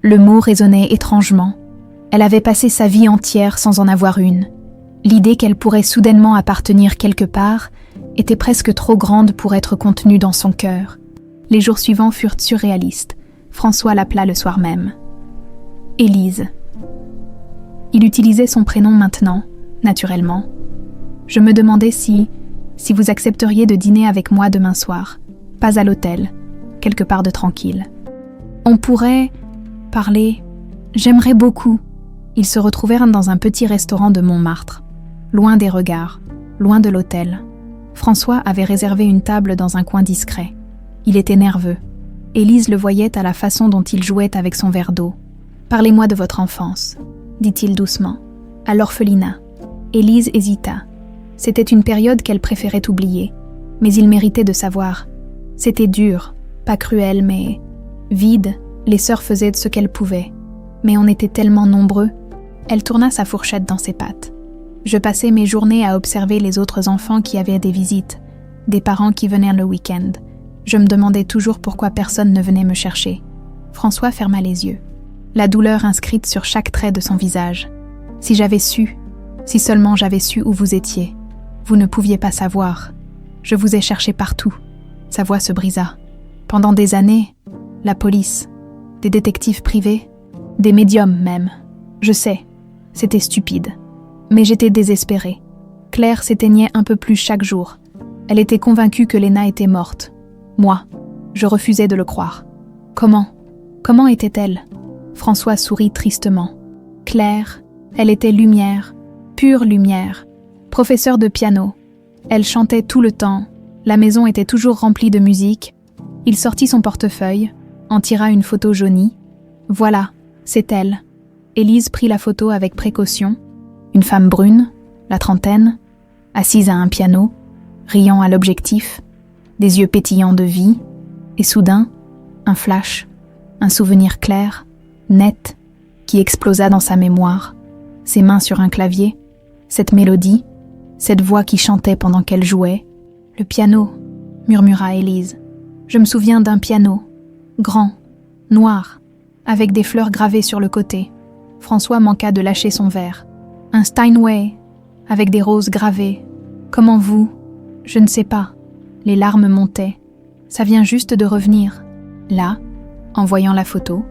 Le mot résonnait étrangement. Elle avait passé sa vie entière sans en avoir une. L'idée qu'elle pourrait soudainement appartenir quelque part était presque trop grande pour être contenue dans son cœur. Les jours suivants furent surréalistes. François l'appela le soir même. Élise. Il utilisait son prénom maintenant, naturellement. Je me demandais si vous accepteriez de dîner avec moi demain soir, pas à l'hôtel, quelque part de tranquille. On pourrait parler. J'aimerais beaucoup. Ils se retrouvèrent dans un petit restaurant de Montmartre, loin des regards, loin de l'hôtel. François avait réservé une table dans un coin discret. Il était nerveux. Élise le voyait à la façon dont il jouait avec son verre d'eau. « Parlez-moi de votre enfance », dit-il doucement. « À l'orphelinat. » Élise hésita. C'était une période qu'elle préférait oublier. Mais il méritait de savoir. C'était dur, pas cruel, mais vide. Les sœurs faisaient ce qu'elles pouvaient. Mais on était tellement nombreux. Elle tourna sa fourchette dans ses pattes. Je passais mes journées à observer les autres enfants qui avaient des visites, des parents qui venaient le week-end. Je me demandais toujours pourquoi personne ne venait me chercher. François ferma les yeux. La douleur inscrite sur chaque trait de son visage. Si j'avais su, si seulement j'avais su où vous étiez. Vous ne pouviez pas savoir. Je vous ai cherché partout. Sa voix se brisa. Pendant des années, la police, des détectives privés, des médiums même. Je sais, c'était stupide. Mais j'étais désespérée. Claire s'éteignait un peu plus chaque jour. Elle était convaincue que Léna était morte. Moi, je refusais de le croire. Comment était-elle? François sourit tristement. Claire, elle était lumière, pure lumière. Professeure de piano. Elle chantait tout le temps. La maison était toujours remplie de musique. Il sortit son portefeuille, en tira une photo jaunie. Voilà, c'est elle. Élise prit la photo avec précaution. Une femme brune, la trentaine, assise à un piano, riant à l'objectif, des yeux pétillants de vie, et soudain, un flash, un souvenir clair, net, qui explosa dans sa mémoire, ses mains sur un clavier, cette mélodie, cette voix qui chantait pendant qu'elle jouait. « Le piano », murmura Élise. « Je me souviens d'un piano, grand, noir, avec des fleurs gravées sur le côté. » François manqua de lâcher son verre. Un Steinway, avec des roses gravées. Comment vous? Je ne sais pas. Les larmes montaient. Ça vient juste de revenir. Là, en voyant la photo,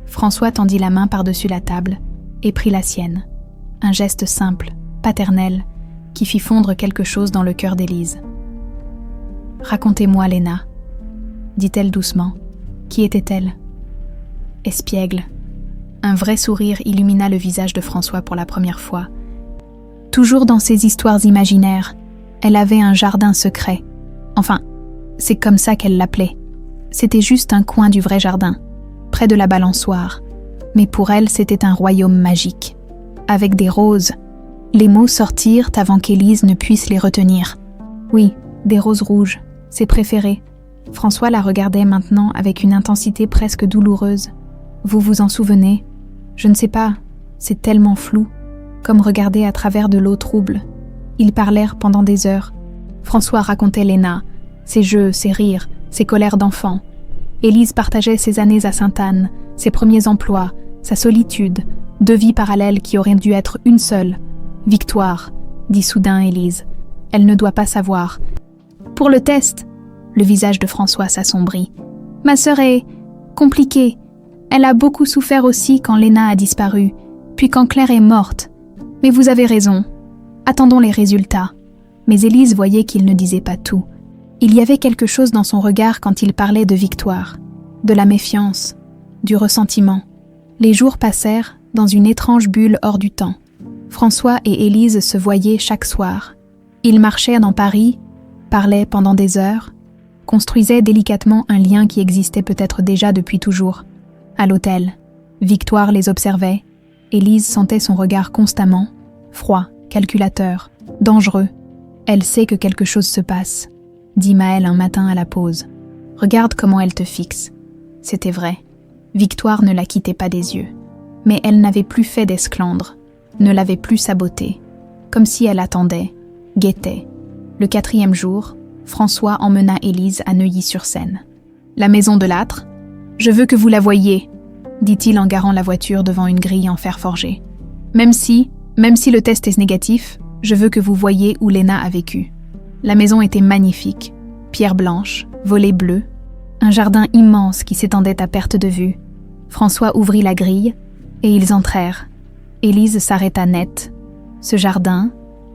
François tendit la main par-dessus la table et prit la sienne. Un geste simple, paternel, qui fit fondre quelque chose dans le cœur d'Élise. « Racontez-moi, Léna, » dit-elle doucement. « Qui était-elle » Espiègle. Un vrai sourire illumina le visage de François pour la première fois. Toujours dans ses histoires imaginaires, elle avait un jardin secret. Enfin, c'est comme ça qu'elle l'appelait. C'était juste un coin du vrai jardin, près de la balançoire. Mais pour elle, c'était un royaume magique. Avec des roses. Les mots sortirent avant qu'Élise ne puisse les retenir. Oui, des roses rouges, ses préférées. François la regardait maintenant avec une intensité presque douloureuse. Vous vous en souvenez ? Je ne sais pas, c'est tellement flou, comme regarder à travers de l'eau trouble. Ils parlèrent pendant des heures. François racontait Léna, ses jeux, ses rires, ses colères d'enfant. Élise partageait ses années à Sainte-Anne, ses premiers emplois, sa solitude, 2 vies parallèles qui auraient dû être une seule. « Victoire », dit soudain Élise. « Elle ne doit pas savoir. »« Pour le test !» Le visage de François s'assombrit. « Ma sœur est compliquée. Elle a beaucoup souffert aussi quand Léna a disparu, puis quand Claire est morte. Mais vous avez raison. Attendons les résultats. » Mais Élise voyait qu'il ne disait pas tout. Il y avait quelque chose dans son regard quand il parlait de Victoire, de la méfiance, du ressentiment. Les jours passèrent dans une étrange bulle hors du temps. François et Élise se voyaient chaque soir. Ils marchaient dans Paris, parlaient pendant des heures, construisaient délicatement un lien qui existait peut-être déjà depuis toujours. À l'hôtel, Victoire les observait. Élise sentait son regard constamment, froid, calculateur, dangereux. « Elle sait que quelque chose se passe », dit Maëlle un matin à la pause. « Regarde comment elle te fixe. » C'était vrai. Victoire ne la quittait pas des yeux. Mais elle n'avait plus fait d'esclandre, ne l'avait plus sabotée, comme si elle attendait, guettait. Le 4e jour, François emmena Élise à Neuilly-sur-Seine. « La maison de l'âtre ? Je veux que vous la voyiez, » dit-il en garant la voiture devant une grille en fer forgé. « Même si le test est négatif, je veux que vous voyiez où Léna a vécu. » La maison était magnifique, pierre blanche, volets bleus, un jardin immense qui s'étendait à perte de vue. François ouvrit la grille et ils entrèrent. Élise s'arrêta net. Ce jardin,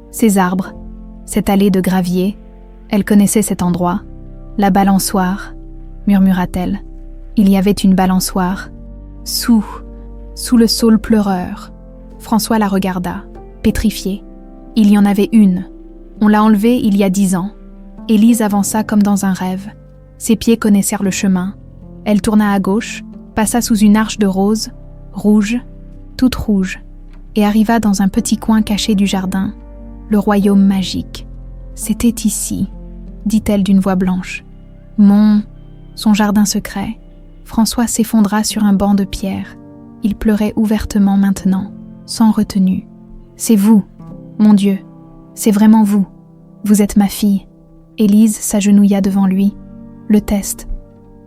ces arbres, cette allée de gravier, elle connaissait cet endroit. La balançoire, murmura-t-elle. Il y avait une balançoire. Sous le saule pleureur. François la regarda, pétrifié. Il y en avait une. On l'a enlevée il y a 10 ans. Élise avança comme dans un rêve. Ses pieds connaissèrent le chemin. Elle tourna à gauche, passa sous une arche de roses, rouge, toute rouge, et arriva dans un petit coin caché du jardin. Le royaume magique. C'était ici, dit-elle d'une voix blanche. Son jardin secret. François s'effondra sur un banc de pierre. Il pleurait ouvertement maintenant, sans retenue. C'est vous, mon Dieu, c'est vraiment vous. Vous êtes ma fille. Élise s'agenouilla devant lui. Le test.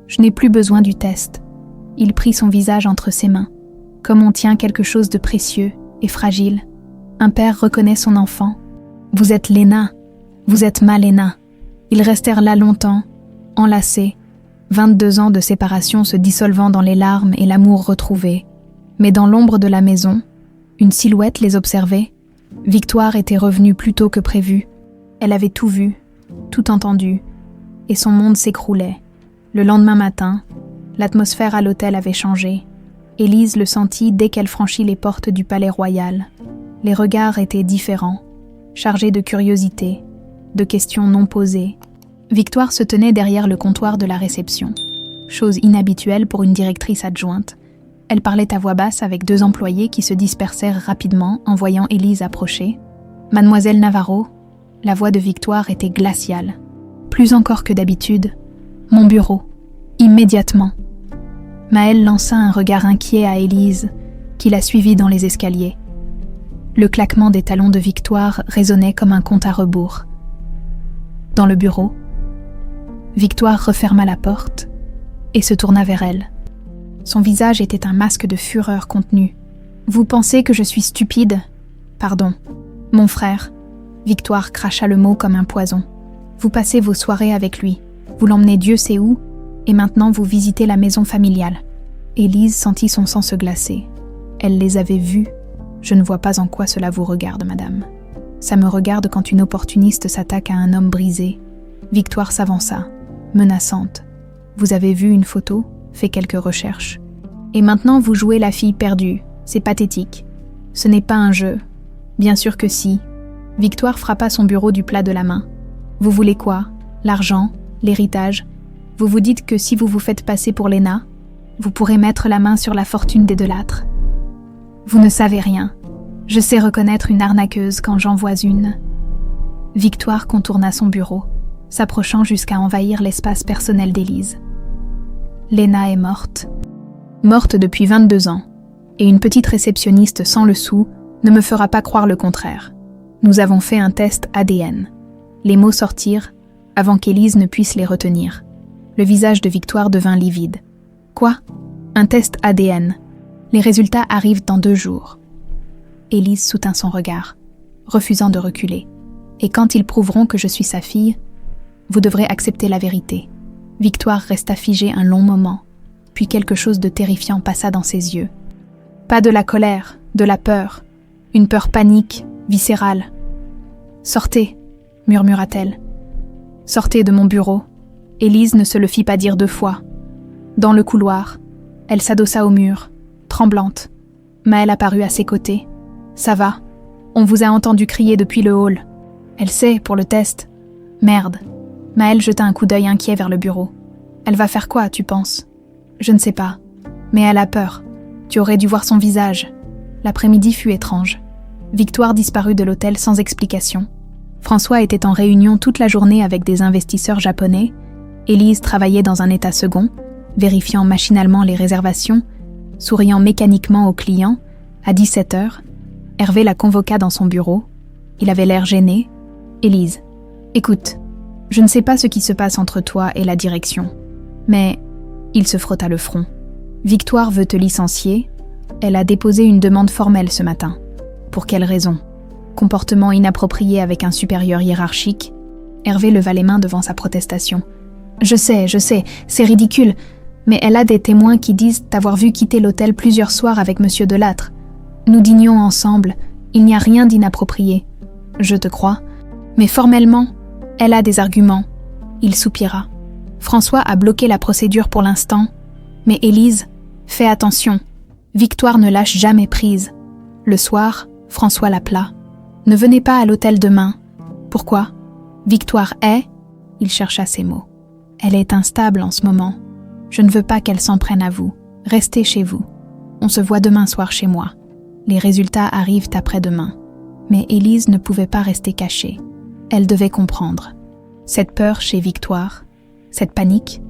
Je n'ai plus besoin du test. Il prit son visage entre ses mains, comme on tient quelque chose de précieux et fragile. Un père reconnaît son enfant. Vous êtes Léna. Vous êtes ma Léna. Ils restèrent là longtemps, enlacés, 22 ans de séparation se dissolvant dans les larmes et l'amour retrouvé. Mais dans l'ombre de la maison, une silhouette les observait. Victoire était revenue plus tôt que prévu. Elle avait tout vu, tout entendu, et son monde s'écroulait. Le lendemain matin, l'atmosphère à l'hôtel avait changé. Élise le sentit dès qu'elle franchit les portes du palais royal. Les regards étaient différents, chargés de curiosité, de questions non posées. Victoire se tenait derrière le comptoir de la réception, chose inhabituelle pour une directrice adjointe. Elle parlait à voix basse avec 2 employés qui se dispersèrent rapidement en voyant Élise approcher. « Mademoiselle Navarro ?» La voix de Victoire était glaciale. Plus encore que d'habitude. « Mon bureau. Immédiatement. » Maëlle lança un regard inquiet à Élise, qui la suivit dans les escaliers. Le claquement des talons de Victoire résonnait comme un compte à rebours. Dans le bureau, Victoire referma la porte et se tourna vers elle. Son visage était un masque de fureur contenue. « Vous pensez que je suis stupide ? Pardon. Mon frère. » Victoire cracha le mot comme un poison. « Vous passez vos soirées avec lui. Vous l'emmenez Dieu sait où, et maintenant vous visitez la maison familiale. Élise sentit son sang se glacer. Elle les avait vus. Je ne vois pas en quoi cela vous regarde, madame. Ça me regarde quand une opportuniste s'attaque à un homme brisé. Victoire s'avança, menaçante. Vous avez vu une photo, fait quelques recherches. Et maintenant vous jouez la fille perdue. C'est pathétique. Ce n'est pas un jeu. Bien sûr que si. Victoire frappa son bureau du plat de la main. Vous voulez quoi? L'argent? L'héritage? Vous vous dites que si vous vous faites passer pour Léna, vous pourrez mettre la main sur la fortune des Delattre. Vous ne savez rien. Je sais reconnaître une arnaqueuse quand j'en vois une. Victoire contourna son bureau, s'approchant jusqu'à envahir l'espace personnel d'Élise. Léna est morte. Morte depuis 22 ans. Et une petite réceptionniste sans le sou ne me fera pas croire le contraire. Nous avons fait un test ADN. Les mots sortirent avant qu'Élise ne puisse les retenir. Le visage de Victoire devint livide. Quoi? Un test ADN. Les résultats arrivent dans 2 jours. Élise soutint son regard, refusant de reculer. Et quand ils prouveront que je suis sa fille, vous devrez accepter la vérité. Victoire resta figée un long moment, puis quelque chose de terrifiant passa dans ses yeux. Pas de la colère, de la peur, une peur panique, viscérale. « Sortez !» murmura-t-elle. « Sortez de mon bureau. » Élise ne se le fit pas dire 2 fois. Dans le couloir, elle s'adossa au mur, tremblante. Maëlle apparut à ses côtés. « Ça va. On vous a entendu crier depuis le hall. » Elle sait, pour le test. « Merde. » Maëlle jeta un coup d'œil inquiet vers le bureau. « Elle va faire quoi, tu penses ?»« Je ne sais pas. Mais elle a peur. Tu aurais dû voir son visage. » L'après-midi fut étrange. Victoire disparut de l'hôtel sans explication. François était en réunion toute la journée avec des investisseurs japonais. Élise travaillait dans un état second, vérifiant machinalement les réservations, souriant mécaniquement aux clients. À 17h, Hervé la convoqua dans son bureau. Il avait l'air gêné. « Élise, écoute, je ne sais pas ce qui se passe entre toi et la direction, mais... » Il se frotta le front. « Victoire veut te licencier. Elle a déposé une demande formelle ce matin. Pour quelle raison? Comportement inapproprié avec un supérieur hiérarchique ?» Hervé leva les mains devant sa protestation. « Je sais, c'est ridicule, mais elle a des témoins qui disent t'avoir vu quitter l'hôtel plusieurs soirs avec Monsieur Delattre. Nous dînions ensemble, il n'y a rien d'inapproprié. Je te crois, mais formellement, elle a des arguments. » Il soupira. « François a bloqué la procédure pour l'instant, mais Élise, fais attention. Victoire ne lâche jamais prise. » Le soir, François l'appela. « Ne venez pas à l'hôtel demain. » « Pourquoi ? Victoire est... » Il chercha ses mots. « Elle est instable en ce moment. Je ne veux pas qu'elle s'en prenne à vous. Restez chez vous. On se voit demain soir chez moi. Les résultats arrivent après-demain. » Mais Élise ne pouvait pas rester cachée. Elle devait comprendre. Cette peur chez Victoire, cette panique,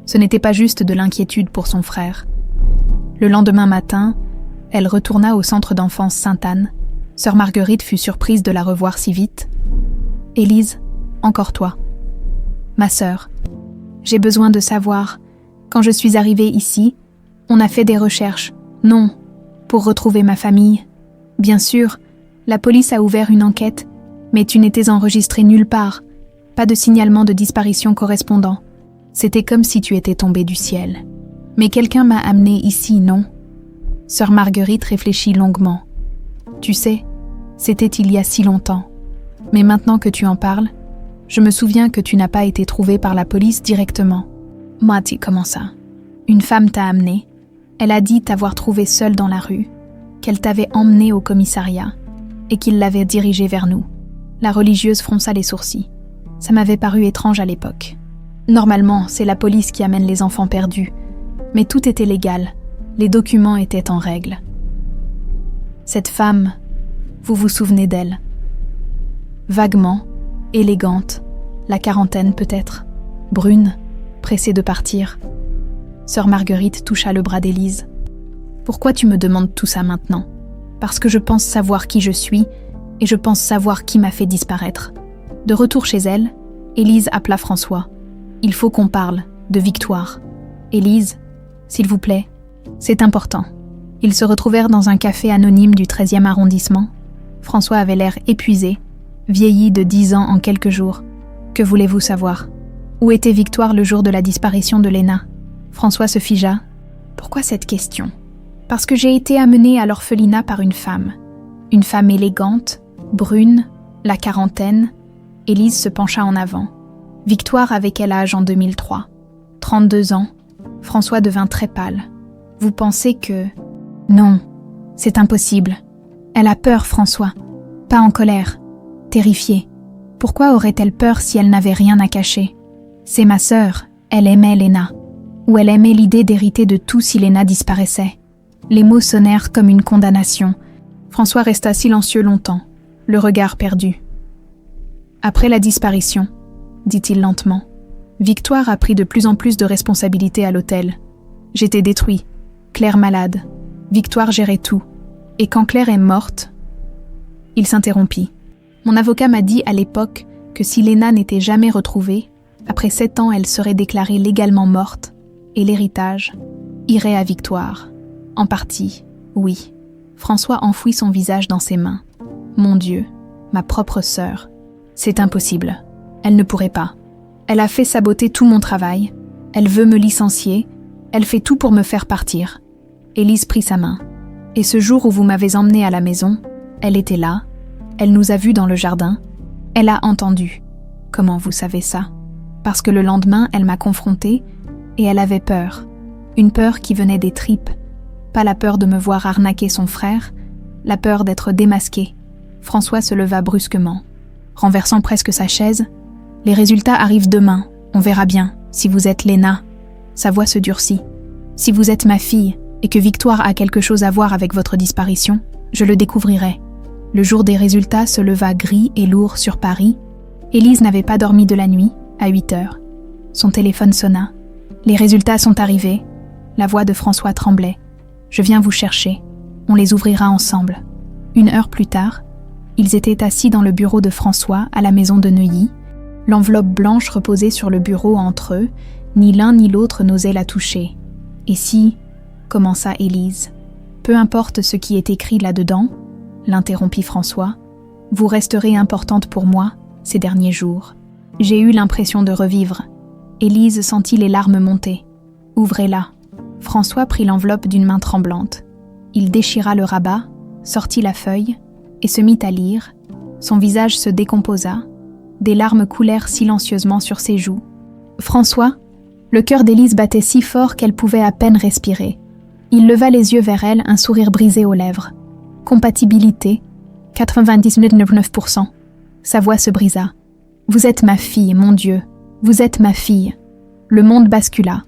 ce n'était pas juste de l'inquiétude pour son frère. Le lendemain matin, elle retourna au centre d'enfance Sainte-Anne. Sœur Marguerite fut surprise de la revoir si vite. « Élise, encore toi. »« Ma sœur, j'ai besoin de savoir. Quand je suis arrivée ici, on a fait des recherches. Non, pour retrouver ma famille. Bien sûr, la police a ouvert une enquête, mais tu n'étais enregistrée nulle part. Pas de signalement de disparition correspondant. C'était comme si tu étais tombée du ciel. Mais quelqu'un m'a amenée ici, non ?» Sœur Marguerite réfléchit longuement. « Tu sais, c'était il y a si longtemps. Mais maintenant que tu en parles, je me souviens que tu n'as pas été trouvée par la police directement. » Moiti commença. « Une femme t'a amenée. Elle a dit t'avoir trouvée seule dans la rue, qu'elle t'avait emmenée au commissariat et qu'il l'avait dirigée vers nous. » La religieuse fronça les sourcils. Ça m'avait paru étrange à l'époque. Normalement, c'est la police qui amène les enfants perdus, mais tout était légal. Les documents étaient en règle. Cette femme, vous vous souvenez d'elle? Vaguement, élégante, la quarantaine peut-être, brune, pressée de partir. Sœur Marguerite toucha le bras d'Élise. « Pourquoi tu me demandes tout ça maintenant? Parce que je pense savoir qui je suis et je pense savoir qui m'a fait disparaître. » De retour chez elle, Élise appela François. « Il faut qu'on parle, de Victoire. Élise, s'il vous plaît, c'est important. » Ils se retrouvèrent dans un café anonyme du 13e arrondissement. François avait l'air épuisé, vieilli de 10 ans en quelques jours. Que voulez-vous savoir? Où était Victoire le jour de la disparition de Léna? François se figea, Pourquoi cette question? Parce que j'ai été amenée à l'orphelinat par une femme élégante, brune, la quarantaine. Élise se pencha en avant. Victoire avait quel âge en 2003? 32 ans. François devint très pâle. Vous pensez que... Non, c'est impossible. Elle a peur, François. Pas en colère. Terrifiée. Pourquoi aurait-elle peur si elle n'avait rien à cacher? C'est ma sœur, elle aimait Léna. Ou elle aimait l'idée d'hériter de tout si Léna disparaissait. Les mots sonnèrent comme une condamnation. François resta silencieux longtemps, le regard perdu. Après la disparition, dit-il lentement, Victoire a pris de plus en plus de responsabilités à l'hôtel. J'étais détruit, Claire malade, Victoire gérait tout. Et quand Claire est morte... Il s'interrompit. Mon avocat m'a dit à l'époque que si Léna n'était jamais retrouvée, après 7 ans, elle serait déclarée légalement morte et l'héritage irait à Victoire. En partie, oui. François enfouit son visage dans ses mains. Mon Dieu, ma propre sœur. C'est impossible. Elle ne pourrait pas. Elle a fait saboter tout mon travail. Elle veut me licencier. Elle fait tout pour me faire partir. Élise prit sa main. Et ce jour où vous m'avez emmenée à la maison, elle était là. Elle nous a vus dans le jardin. Elle a entendu. Comment vous savez ça? Parce que le lendemain, elle m'a confrontée et elle avait peur. Une peur qui venait des tripes. Pas la peur de me voir arnaquer son frère, la peur d'être démasqué. François se leva brusquement, renversant presque sa chaise. « Les résultats arrivent demain, on verra bien, si vous êtes Léna. » Sa voix se durcit. « Si vous êtes ma fille et que Victoire a quelque chose à voir avec votre disparition, je le découvrirai. » Le jour des résultats se leva gris et lourd sur Paris. Élise n'avait pas dormi de la nuit, à 8 heures. Son téléphone sonna. « Les résultats sont arrivés. » La voix de François tremblait. « Je viens vous chercher. On les ouvrira ensemble. » 1 heure plus tard, ils étaient assis dans le bureau de François à la maison de Neuilly. L'enveloppe blanche reposait sur le bureau entre eux. Ni l'un ni l'autre n'osait la toucher. « Et si... » commença Élise. « Peu importe ce qui est écrit là-dedans, » l'interrompit François. « Vous resterez importante pour moi ces derniers jours. » J'ai eu l'impression de revivre. Élise sentit les larmes monter. « Ouvrez-la. » François prit l'enveloppe d'une main tremblante. Il déchira le rabat, sortit la feuille et se mit à lire. Son visage se décomposa. Des larmes coulèrent silencieusement sur ses joues. « François ?» Le cœur d'Élise battait si fort qu'elle pouvait à peine respirer. Il leva les yeux vers elle, un sourire brisé aux lèvres. « Compatibilité, 99,9%. » Sa voix se brisa. « Vous êtes ma fille, mon Dieu. Vous êtes ma fille. » Le monde bascula.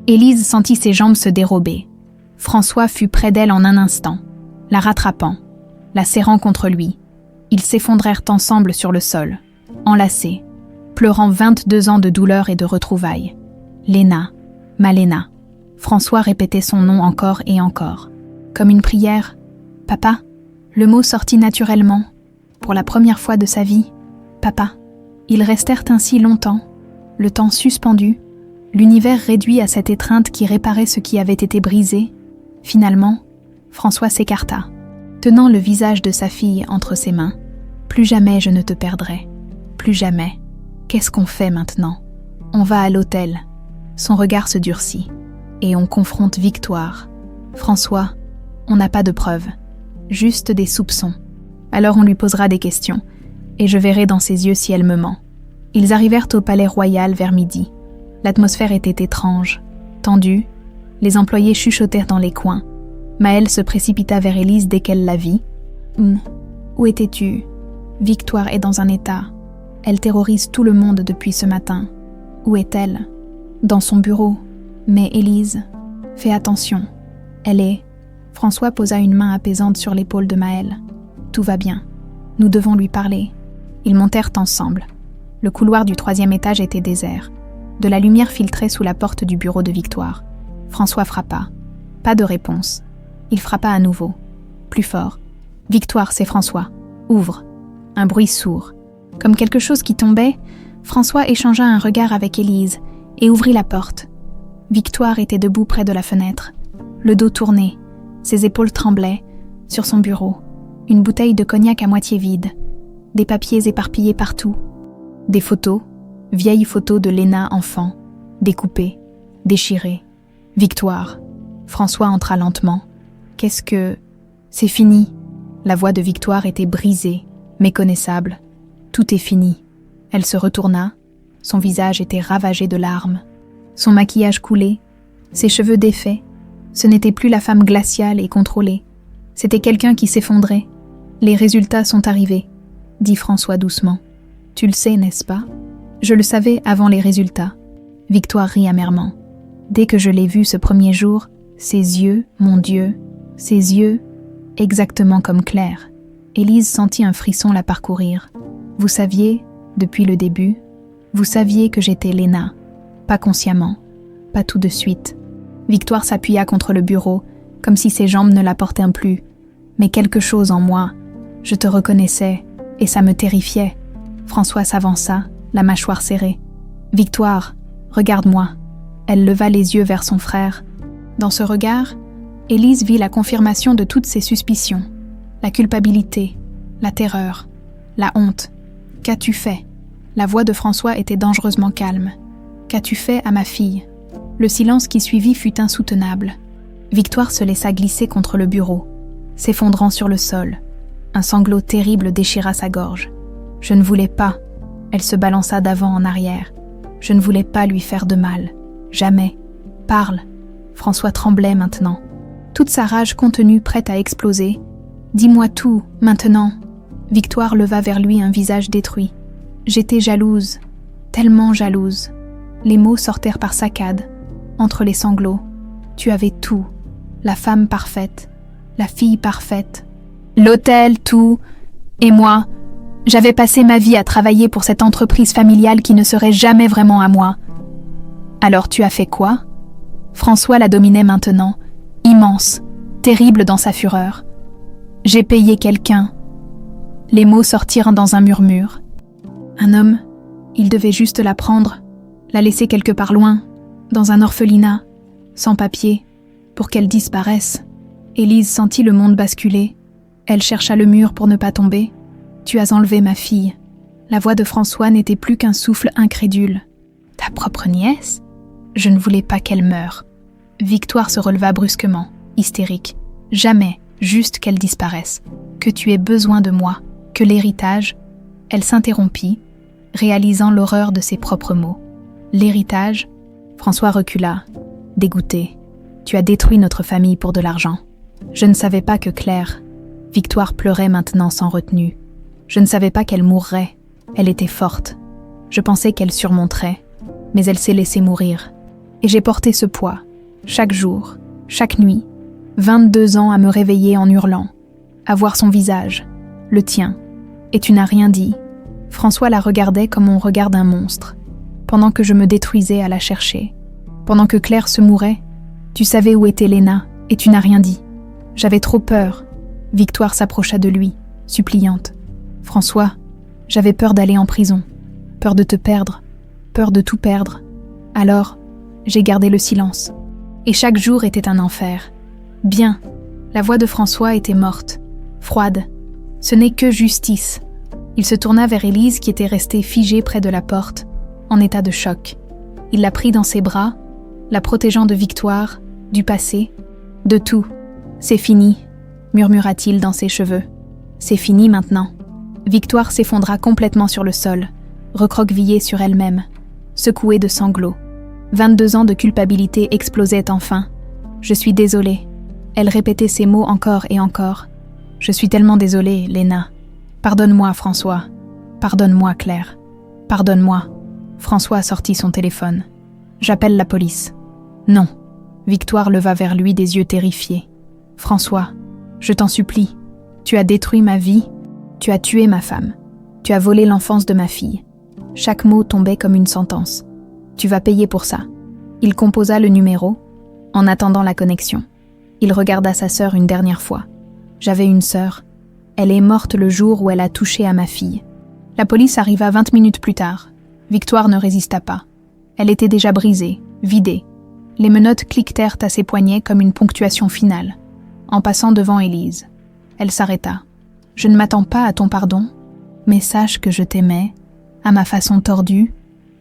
Élise sentit ses jambes se dérober. François fut près d'elle en un instant, la rattrapant, la serrant contre lui. Ils s'effondrèrent ensemble sur le sol, enlacés, pleurant 22 ans de douleur et de retrouvailles. Léna, ma Léna. François répétait son nom encore et encore. Comme une prière. « Papa ?» Le mot sortit naturellement, pour la première fois de sa vie. « Papa ?» Ils restèrent ainsi longtemps, le temps suspendu, l'univers réduit à cette étreinte qui réparait ce qui avait été brisé. Finalement, François s'écarta, tenant le visage de sa fille entre ses mains. « Plus jamais je ne te perdrai. Plus jamais. Qu'est-ce qu'on fait maintenant? On va à l'hôtel. » Son regard se durcit. Et on confronte Victoire. « François, on n'a pas de preuves. Juste des soupçons. Alors on lui posera des questions, et je verrai dans ses yeux si elle me ment. » Ils arrivèrent au palais royal vers midi. L'atmosphère était étrange, tendue. Les employés chuchotèrent dans les coins. Maëlle se précipita vers Élise dès qu'elle la vit. « Où étais-tu? Victoire est dans un état. Elle terrorise tout le monde depuis ce matin. Où est-elle? Dans son bureau. Mais Élise, fais attention. Elle est... » François posa une main apaisante sur l'épaule de Maëlle. « Tout va bien. Nous devons lui parler. » Ils montèrent ensemble. Le couloir du 3e étage était désert. De la lumière filtrait sous la porte du bureau de Victoire. François frappa. Pas de réponse. Il frappa à nouveau. Plus fort. « Victoire, c'est François. Ouvre. » Un bruit sourd. Comme quelque chose qui tombait, François échangea un regard avec Élise et ouvrit la porte. Victoire était debout près de la fenêtre, le dos tourné, ses épaules tremblaient, sur son bureau. Une bouteille de cognac à moitié vide, des papiers éparpillés partout, des photos, vieilles photos de Léna enfant, découpées, déchirées. Victoire. François entra lentement. Qu'est-ce que... C'est fini. La voix de Victoire était brisée, méconnaissable. Tout est fini. Elle se retourna. Son visage était ravagé de larmes. Son maquillage coulé, ses cheveux défaits. Ce n'était plus la femme glaciale et contrôlée. C'était quelqu'un qui s'effondrait. Les résultats sont arrivés, dit François doucement. Tu le sais, n'est-ce pas? Je le savais avant les résultats. Victoire rit amèrement. Dès que je l'ai vue ce premier jour, ses yeux, mon Dieu, ses yeux, exactement comme Claire. Élise sentit un frisson la parcourir. Vous saviez, depuis le début, vous saviez que j'étais Léna. Pas consciemment, pas tout de suite. Victoire s'appuya contre le bureau, comme si ses jambes ne la portaient plus. Mais quelque chose en moi, je te reconnaissais, et ça me terrifiait. François s'avança, la mâchoire serrée. Victoire, regarde-moi. Elle leva les yeux vers son frère. Dans ce regard, Élise vit la confirmation de toutes ses suspicions. La culpabilité, la terreur, la honte. Qu'as-tu fait? La voix de François était dangereusement calme. Qu'as-tu fait à ma fille? Le silence qui suivit fut insoutenable. Victoire se laissa glisser contre le bureau, s'effondrant sur le sol. Un sanglot terrible déchira sa gorge. Je ne voulais pas. Elle se balança d'avant en arrière. Je ne voulais pas lui faire de mal. Jamais. Parle. François tremblait maintenant. Toute sa rage contenue prête à exploser. Dis-moi tout, maintenant. Victoire leva vers lui un visage détruit. J'étais jalouse, tellement jalouse. Les mots sortèrent par saccades, entre les sanglots. Tu avais tout, la femme parfaite, la fille parfaite. L'hôtel, tout, et moi, j'avais passé ma vie à travailler pour cette entreprise familiale qui ne serait jamais vraiment à moi. Alors tu as fait quoi? François la dominait maintenant, immense, terrible dans sa fureur. J'ai payé quelqu'un. Les mots sortirent dans un murmure. Un homme, il devait juste la prendre, la laisser quelque part loin, dans un orphelinat, sans papier, pour qu'elle disparaisse. Élise sentit le monde basculer. Elle chercha le mur pour ne pas tomber. Tu as enlevé ma fille. La voix de François n'était plus qu'un souffle incrédule. Ta propre nièce? Je ne voulais pas qu'elle meure. Victoire se releva brusquement, hystérique. Jamais, juste qu'elle disparaisse. Que tu aies besoin de moi, que l'héritage... Elle s'interrompit, réalisant l'horreur de ses propres mots. L'héritage? François recula, dégoûté. Tu as détruit notre famille pour de l'argent. Je ne savais pas que Claire... Victoire pleurait maintenant sans retenue. Je ne savais pas qu'elle mourrait. Elle était forte. Je pensais qu'elle surmonterait, mais elle s'est laissée mourir. Et j'ai porté ce poids, chaque jour, chaque nuit, 22 ans à me réveiller en hurlant, à voir son visage, le tien. Et tu n'as rien dit. François la regardait comme on regarde un monstre. Pendant que je me détruisais à la chercher, pendant que Claire se mourait, tu savais où était Léna, et tu n'as rien dit. J'avais trop peur. Victoire s'approcha de lui, suppliante. François, j'avais peur d'aller en prison, peur de te perdre, peur de tout perdre. Alors, j'ai gardé le silence. Et chaque jour était un enfer. Bien, la voix de François était morte, froide. Ce n'est que justice. Il se tourna vers Élise qui était restée figée près de la porte, en état de choc. Il la prit dans ses bras, la protégeant de Victoire, du passé, de tout. C'est fini, murmura-t-il dans ses cheveux. C'est fini maintenant. Victoire s'effondra complètement sur le sol, recroquevillée sur elle-même, secouée de sanglots. 22 ans de culpabilité explosaient enfin. Je suis désolée. Elle répétait ces mots encore et encore. Je suis tellement désolée, Léna. Pardonne-moi, François. Pardonne-moi, Claire. Pardonne-moi. François sortit son téléphone. J'appelle la police. Non. Victoire leva vers lui des yeux terrifiés. François, je t'en supplie. Tu as détruit ma vie. Tu as tué ma femme. Tu as volé l'enfance de ma fille. Chaque mot tombait comme une sentence. Tu vas payer pour ça. Il composa le numéro, en attendant la connexion. Il regarda sa sœur une dernière fois. J'avais une sœur. Elle est morte le jour où elle a touché à ma fille. La police arriva 20 minutes plus tard. Victoire ne résista pas. Elle était déjà brisée, vidée. Les menottes cliquetèrent à ses poignets comme une ponctuation finale. En passant devant Élise, elle s'arrêta. Je ne m'attends pas à ton pardon, mais sache que je t'aimais, à ma façon tordue,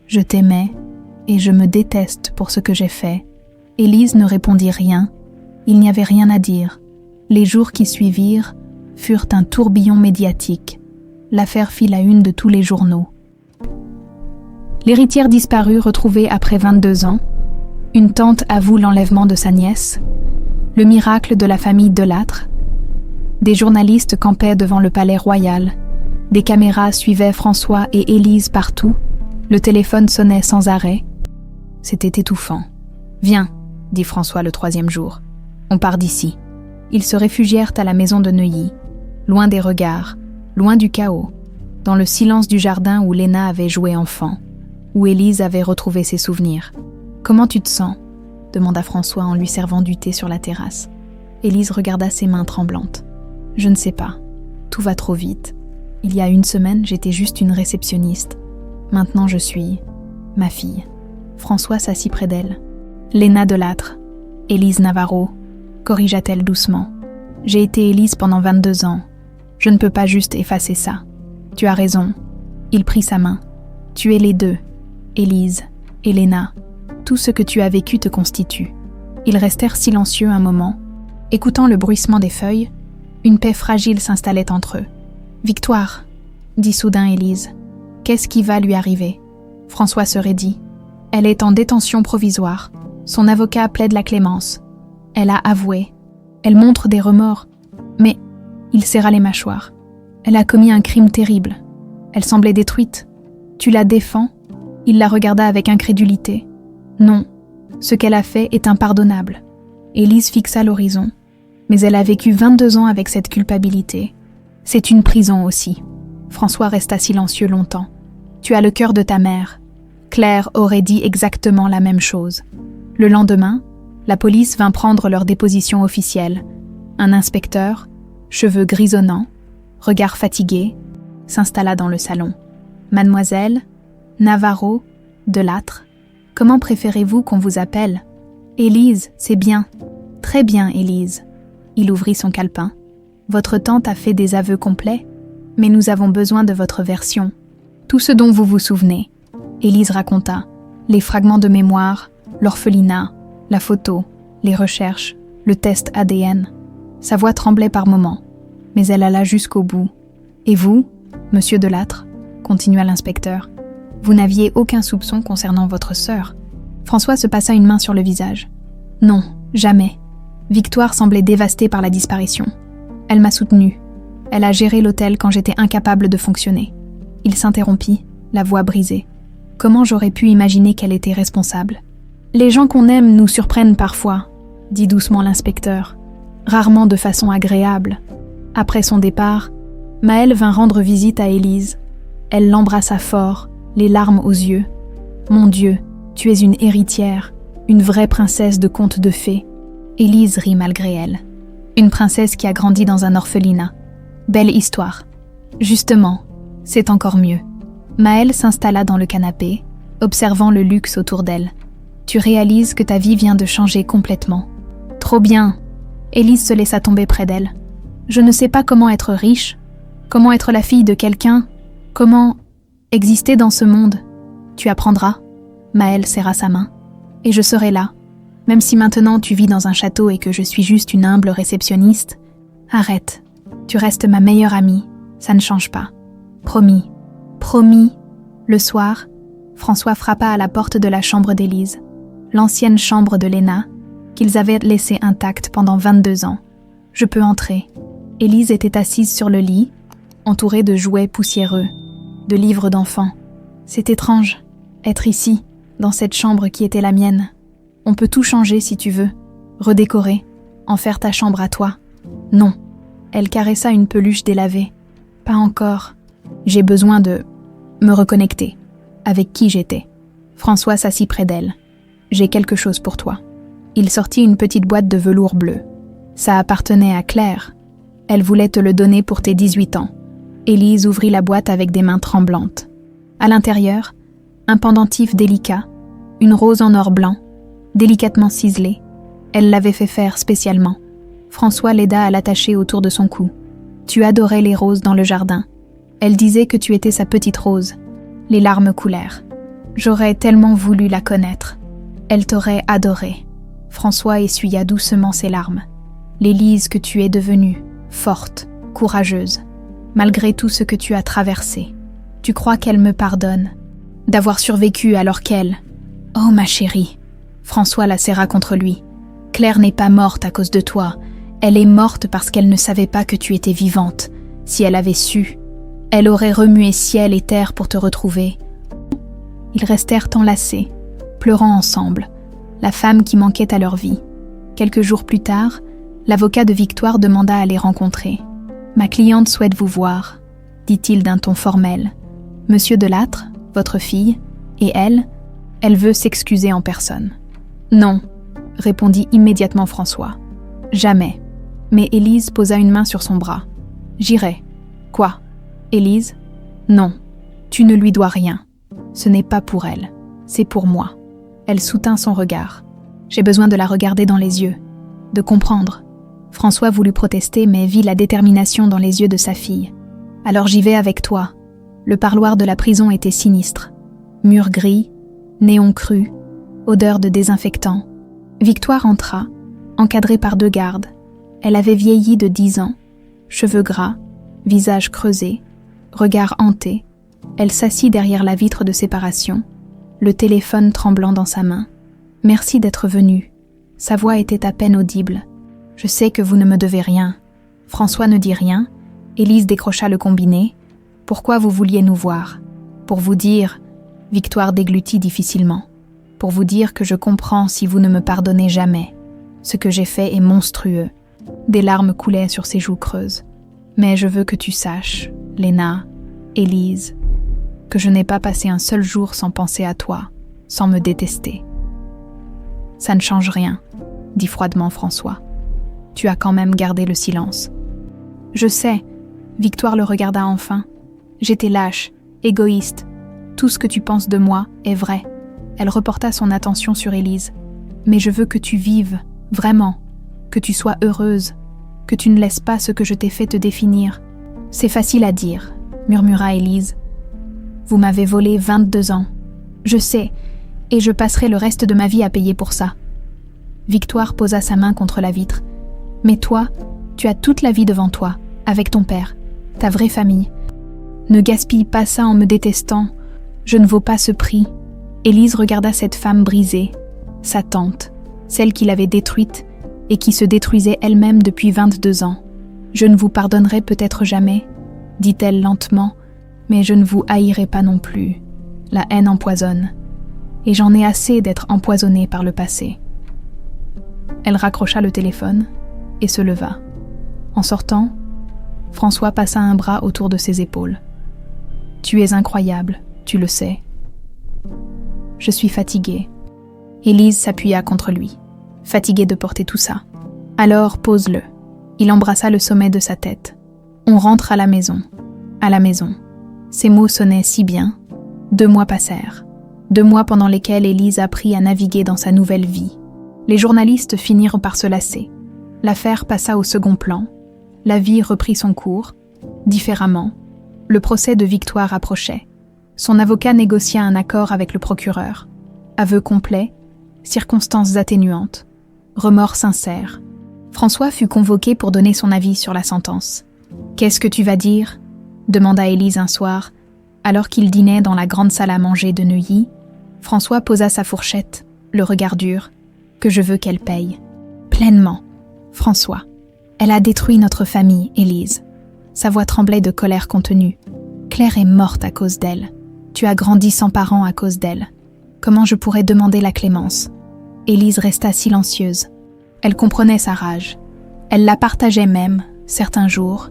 je t'aimais, et je me déteste pour ce que j'ai fait. Élise ne répondit rien, Il n'y avait rien à dire. Les jours qui suivirent furent un tourbillon médiatique. L'affaire fit la une de tous les journaux. L'héritière disparue retrouvée après 22 ans. Une tante avoue l'enlèvement de sa nièce. Le miracle de la famille Delattre. Des journalistes campaient devant le palais royal. Des caméras suivaient François et Élise partout. Le téléphone sonnait sans arrêt. C'était étouffant. « Viens », dit François le 3e jour. « On part d'ici. » Ils se réfugièrent à la maison de Neuilly, loin des regards, loin du chaos, dans le silence du jardin où Léna avait joué enfant, où Élise avait retrouvé ses souvenirs. « Comment tu te sens ?» demanda François en lui servant du thé sur la terrasse. Élise regarda ses mains tremblantes. « Je ne sais pas. Tout va trop vite. Il y a 1 semaine, j'étais juste une réceptionniste. Maintenant, je suis ma fille. » François s'assit près d'elle. « Léna Delattre, Élise Navarro, corrigea-t-elle doucement. J'ai été Élise pendant 22 ans. Je ne peux pas juste effacer ça. Tu as raison. » Il prit sa main. « Tu es les deux, Élise et Léna. Tout ce que tu as vécu te constitue. » Ils restèrent silencieux un moment. Écoutant le bruissement des feuilles, une paix fragile s'installait entre eux. « Victoire !» dit soudain Élise. « Qu'est-ce qui va lui arriver ?» François se raidit. « Elle est en détention provisoire. Son avocat plaide la clémence. Elle a avoué. Elle montre des remords. Mais, il serra les mâchoires. Elle a commis un crime terrible. Elle semblait détruite. Tu la défends ? Il la regarda avec incrédulité. Non, ce qu'elle a fait est impardonnable. Élise fixa l'horizon. Mais elle a vécu 22 ans avec cette culpabilité. C'est une prison aussi. François resta silencieux longtemps. Tu as le cœur de ta mère. Claire aurait dit exactement la même chose. Le lendemain, la police vint prendre leur déposition officielle. Un inspecteur, cheveux grisonnants, regard fatigué, s'installa dans le salon. « Mademoiselle, Navarro, Delattre, comment préférez-vous qu'on vous appelle ? » « Élise, c'est bien. Très bien, Élise. » Il ouvrit son calepin. « Votre tante a fait des aveux complets, mais nous avons besoin de votre version. Tout ce dont vous vous souvenez. » Élise raconta. Les fragments de mémoire, l'orphelinat, la photo, les recherches, le test ADN. Sa voix tremblait par moments, mais elle alla jusqu'au bout. « Et vous, monsieur Delattre ?» continua l'inspecteur. « Vous n'aviez aucun soupçon concernant votre sœur. » François se passa une main sur le visage. « Non, jamais. Victoire semblait dévastée par la disparition. Elle m'a soutenue. Elle a géré l'hôtel quand j'étais incapable de fonctionner. » Il s'interrompit, la voix brisée. « Comment j'aurais pu imaginer qu'elle était responsable ? » « Les gens qu'on aime nous surprennent parfois, » dit doucement l'inspecteur, rarement de façon agréable. Après son départ, Maëlle vint rendre visite à Élise. Elle l'embrassa fort, les larmes aux yeux. « Mon Dieu, tu es une héritière, une vraie princesse de contes de fées. » Élise rit malgré elle. « Une princesse qui a grandi dans un orphelinat. Belle histoire. » « Justement, c'est encore mieux. » Maëlle s'installa dans le canapé, observant le luxe autour d'elle. « Tu réalises que ta vie vient de changer complètement. »« Trop bien !» Élise se laissa tomber près d'elle. « Je ne sais pas comment être riche, comment être la fille de quelqu'un, comment exister dans ce monde. Tu apprendras. » Maëlle serra sa main. « Et je serai là. Même si maintenant tu vis dans un château et que je suis juste une humble réceptionniste. Arrête. Tu restes ma meilleure amie. Ça ne change pas. Promis. Promis. » Le soir, François frappa à la porte de la chambre d'Élise, l'ancienne chambre de Léna, qu'ils avaient laissée intacte pendant 22 ans. « Je peux entrer. » Élise était assise sur le lit, entourée de jouets poussiéreux, de livres d'enfants. C'est étrange, être ici, dans cette chambre qui était la mienne. On peut tout changer si tu veux, redécorer, en faire ta chambre à toi. Non. Elle caressa une peluche délavée. Pas encore. J'ai besoin de me reconnecter. Avec qui j'étais. François s'assit près d'elle. J'ai quelque chose pour toi. Il sortit une petite boîte de velours bleu. Ça appartenait à Claire. Elle voulait te le donner pour tes 18 ans. Élise ouvrit la boîte avec des mains tremblantes. À l'intérieur, un pendentif délicat, une rose en or blanc, délicatement ciselée. Elle l'avait fait faire spécialement. François l'aida à l'attacher autour de son cou. Tu adorais les roses dans le jardin. Elle disait que tu étais sa petite rose. Les larmes coulèrent. J'aurais tellement voulu la connaître. Elle t'aurait adoré. François essuya doucement ses larmes. L'Élise que tu es devenue, forte, courageuse, malgré tout ce que tu as traversé. Tu crois qu'elle me pardonne d'avoir survécu alors qu'elle... Oh ma chérie. François la serra contre lui. Claire n'est pas morte à cause de toi. Elle est morte parce qu'elle ne savait pas que tu étais vivante. Si elle avait su, elle aurait remué ciel et terre pour te retrouver. Ils restèrent enlacés, pleurant ensemble, la femme qui manquait à leur vie. Quelques jours plus tard, l'avocat de Victoire demanda à les rencontrer. « Ma cliente souhaite vous voir », dit-il d'un ton formel. « Monsieur Delattre, votre fille, et elle veut s'excuser en personne. »« Non », répondit immédiatement François. « Jamais. » Mais Élise posa une main sur son bras. « J'irai. »« Quoi ? Élise ? Non. Tu ne lui dois rien. Ce n'est pas pour elle. C'est pour moi. » Elle soutint son regard. « J'ai besoin de la regarder dans les yeux, de comprendre. » François voulut protester, mais vit la détermination dans les yeux de sa fille. « Alors j'y vais avec toi. » Le parloir de la prison était sinistre. Murs gris, néon cru, odeur de désinfectant. Victoire entra, encadrée par 2 gardes. Elle avait vieilli de 10 ans, cheveux gras, visage creusé, regard hanté. Elle s'assit derrière la vitre de séparation, le téléphone tremblant dans sa main. « Merci d'être venu. » Sa voix était à peine audible. « Je sais que vous ne me devez rien. » François ne dit rien. Élise décrocha le combiné. « Pourquoi vous vouliez nous voir ? » « Pour vous dire... » Victoire déglutit difficilement. « Pour vous dire que je comprends si vous ne me pardonnez jamais. Ce que j'ai fait est monstrueux. » Des larmes coulaient sur ses joues creuses. « Mais je veux que tu saches, Léna, Élise, que je n'ai pas passé un seul jour sans penser à toi, sans me détester. » « Ça ne change rien, » dit froidement François. « Tu as quand même gardé le silence. »« Je sais. » Victoire le regarda enfin. « J'étais lâche, égoïste. Tout ce que tu penses de moi est vrai. » Elle reporta son attention sur Élise. « Mais je veux que tu vives, vraiment, que tu sois heureuse, que tu ne laisses pas ce que je t'ai fait te définir. »« C'est facile à dire, » murmura Élise. « Vous m'avez volé 22 ans. Je sais, et je passerai le reste de ma vie à payer pour ça. » Victoire posa sa main contre la vitre. « Mais toi, tu as toute la vie devant toi, avec ton père, ta vraie famille. Ne gaspille pas ça en me détestant. Je ne vaux pas ce prix. » Élise regarda cette femme brisée, sa tante, celle qui l'avait détruite et qui se détruisait elle-même depuis 22 ans. « Je ne vous pardonnerai peut-être jamais, » dit-elle lentement, « mais je ne vous haïrai pas non plus. La haine empoisonne. Et j'en ai assez d'être empoisonnée par le passé. » Elle raccrocha le téléphone et se leva. En sortant, François passa un bras autour de ses épaules. « Tu es incroyable, tu le sais. » « Je suis fatiguée. » Élise s'appuya contre lui, fatiguée de porter tout ça. « Alors, pose-le. » Il embrassa le sommet de sa tête. « On rentre à la maison. » À la maison. Ces mots sonnaient si bien. 2 mois passèrent. 2 mois pendant lesquels Élise apprit à naviguer dans sa nouvelle vie. Les journalistes finirent par se lasser. L'affaire passa au second plan. La vie reprit son cours, différemment. Le procès de Victoire approchait. Son avocat négocia un accord avec le procureur. Aveu complet, circonstances atténuantes, remords sincères. François fut convoqué pour donner son avis sur la sentence. « Qu'est-ce que tu vas dire ?» demanda Élise un soir. Alors qu'il dînait dans la grande salle à manger de Neuilly, François posa sa fourchette, le regard dur. « Que je veux qu'elle paye. » « Pleinement. François. Elle a détruit notre famille, Élise. » Sa voix tremblait de colère contenue. « Claire est morte à cause d'elle. Tu as grandi sans parents à cause d'elle. Comment je pourrais demander la clémence ?» Élise resta silencieuse. Elle comprenait sa rage. Elle la partageait même, certains jours,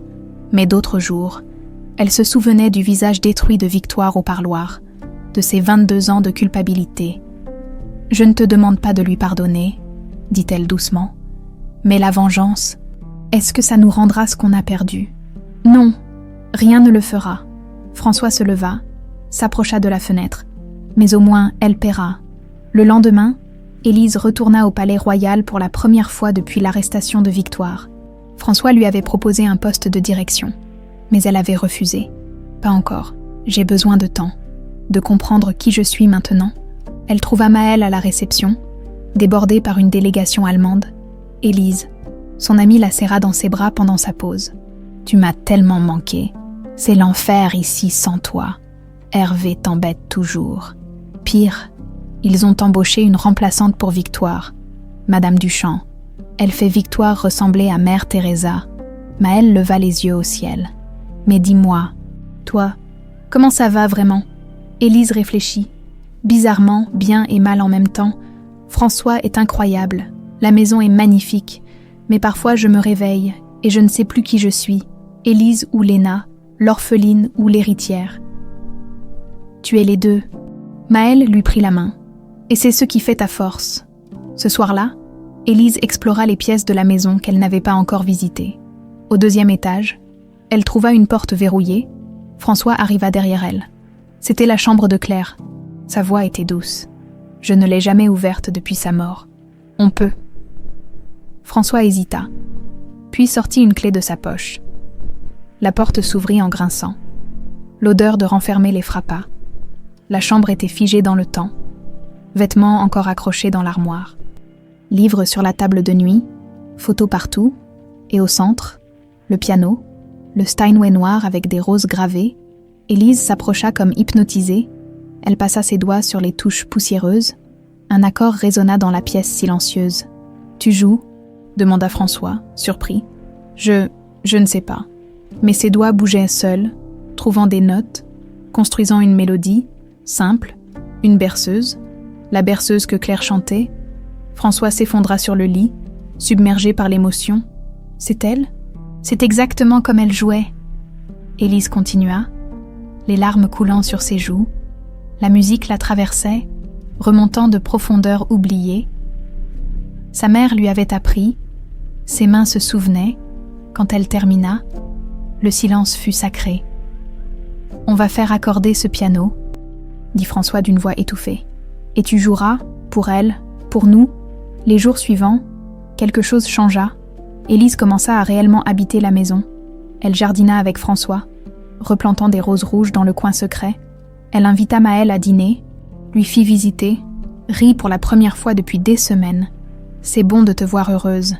mais d'autres jours. Elle se souvenait du visage détruit de Victoire au parloir, de ses 22 ans de culpabilité. « Je ne te demande pas de lui pardonner, » dit-elle doucement. « Mais la vengeance, est-ce que ça nous rendra ce qu'on a perdu ? » « Non, rien ne le fera. » François se leva, s'approcha de la fenêtre. Mais au moins, elle paiera. Le lendemain, Élise retourna au palais royal pour la première fois depuis l'arrestation de Victoire. François lui avait proposé un poste de direction, mais elle avait refusé. « Pas encore. J'ai besoin de temps, de comprendre qui je suis maintenant. » Elle trouva Maëlle à la réception. Débordée par une délégation allemande, Élise, son amie la serra dans ses bras pendant sa pause. « Tu m'as tellement manqué. C'est l'enfer ici sans toi. Hervé t'embête toujours. Pire, ils ont embauché une remplaçante pour Victoire, Madame Duchamp. Elle fait Victoire ressembler à Mère Teresa. » Maëlle leva les yeux au ciel. « Mais dis-moi, toi, comment ça va vraiment ?» Élise réfléchit. Bizarrement, bien et mal en même temps, François est incroyable. La maison est magnifique. Mais parfois je me réveille et je ne sais plus qui je suis. Élise ou Léna, l'orpheline ou l'héritière. Tu es les deux. Maëlle lui prit la main. Et c'est ce qui fait ta force. Ce soir-là, Élise explora les pièces de la maison qu'elle n'avait pas encore visitées. Au 2e étage, elle trouva une porte verrouillée. François arriva derrière elle. C'était la chambre de Claire. Sa voix était douce. Je ne l'ai jamais ouverte depuis sa mort. On peut. François hésita, puis sortit une clé de sa poche. La porte s'ouvrit en grinçant. L'odeur de renfermer les frappa. La chambre était figée dans le temps. Vêtements encore accrochés dans l'armoire. Livres sur la table de nuit, photos partout, et au centre, le piano, le Steinway noir avec des roses gravées. Élise s'approcha comme hypnotisée. Elle passa ses doigts sur les touches poussiéreuses. Un accord résonna dans la pièce silencieuse. « Tu joues ?» demanda François, surpris. « Je ne sais pas. » Mais ses doigts bougeaient seuls, trouvant des notes, construisant une mélodie, simple, une berceuse, la berceuse que Claire chantait. François s'effondra sur le lit, submergé par l'émotion. « C'est elle ? C'est exactement comme elle jouait. » Élise continua, les larmes coulant sur ses joues. La musique la traversait, remontant de profondeurs oubliées. Sa mère lui avait appris, ses mains se souvenaient, quand elle termina, le silence fut sacré. « On va faire accorder ce piano, » dit François d'une voix étouffée. « Et tu joueras, pour elle, pour nous. » Les jours suivants, quelque chose changea. Élise commença à réellement habiter la maison. Elle jardina avec François, replantant des roses rouges dans le coin secret. Elle invita Maëlle à dîner, lui fit visiter, rit pour la première fois depuis des semaines. « C'est bon de te voir heureuse »,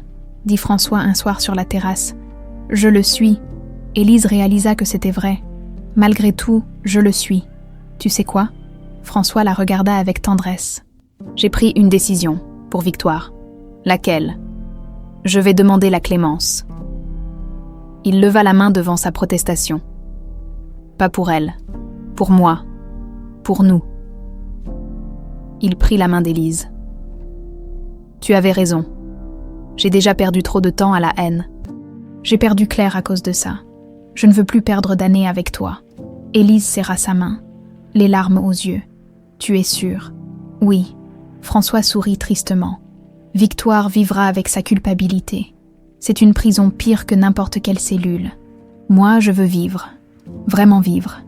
dit François un soir sur la terrasse. « Je le suis. » Élise réalisa que c'était vrai. « Malgré tout, je le suis. » « Tu sais quoi ?» François la regarda avec tendresse. « J'ai pris une décision, pour Victoire. »« Laquelle ?»« Je vais demander la clémence. » Il leva la main devant sa protestation. « Pas pour elle. Pour moi. Pour nous. » Il prit la main d'Élise. « Tu avais raison. J'ai déjà perdu trop de temps à la haine. J'ai perdu Claire à cause de ça. Je ne veux plus perdre d'années avec toi. » Élise serra sa main, les larmes aux yeux. « Tu es sûre ?»« Oui. » François sourit tristement. « Victoire vivra avec sa culpabilité. C'est une prison pire que n'importe quelle cellule. Moi, je veux vivre. Vraiment vivre.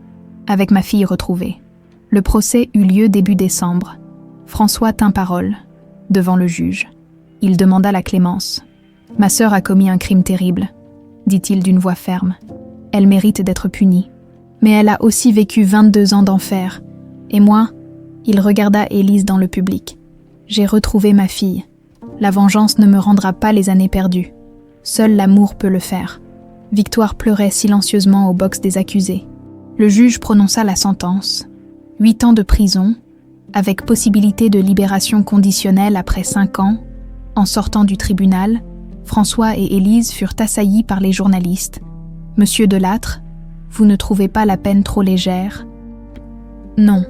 Avec ma fille retrouvée. » Le procès eut lieu début décembre. François tint parole, devant le juge. Il demanda la clémence. « Ma sœur a commis un crime terrible, » dit-il d'une voix ferme. « Elle mérite d'être punie. Mais elle a aussi vécu 22 ans d'enfer. Et moi, » il regarda Élise dans le public. « J'ai retrouvé ma fille. La vengeance ne me rendra pas les années perdues. Seul l'amour peut le faire. » Victoire pleurait silencieusement au box des accusés. Le juge prononça la sentence. 8 ans de prison, avec possibilité de libération conditionnelle après 5 ans. En sortant du tribunal, François et Élise furent assaillis par les journalistes. « Monsieur Delattre, vous ne trouvez pas la peine trop légère ?» « Non, »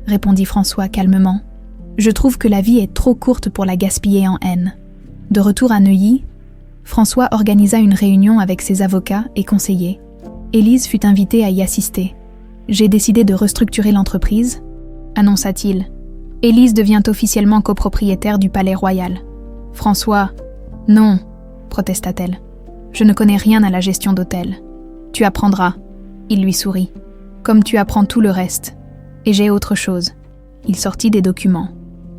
répondit François calmement. « Je trouve que la vie est trop courte pour la gaspiller en haine. » De retour à Neuilly, François organisa une réunion avec ses avocats et conseillers. Élise fut invitée à y assister. « J'ai décidé de restructurer l'entreprise », annonça-t-il. Élise devient officiellement copropriétaire du Palais Royal. François, « Non », protesta-t-elle. « Je ne connais rien à la gestion d'hôtel. »« Tu apprendras. » Il lui sourit. « Comme tu apprends tout le reste. Et j'ai autre chose. » Il sortit des documents.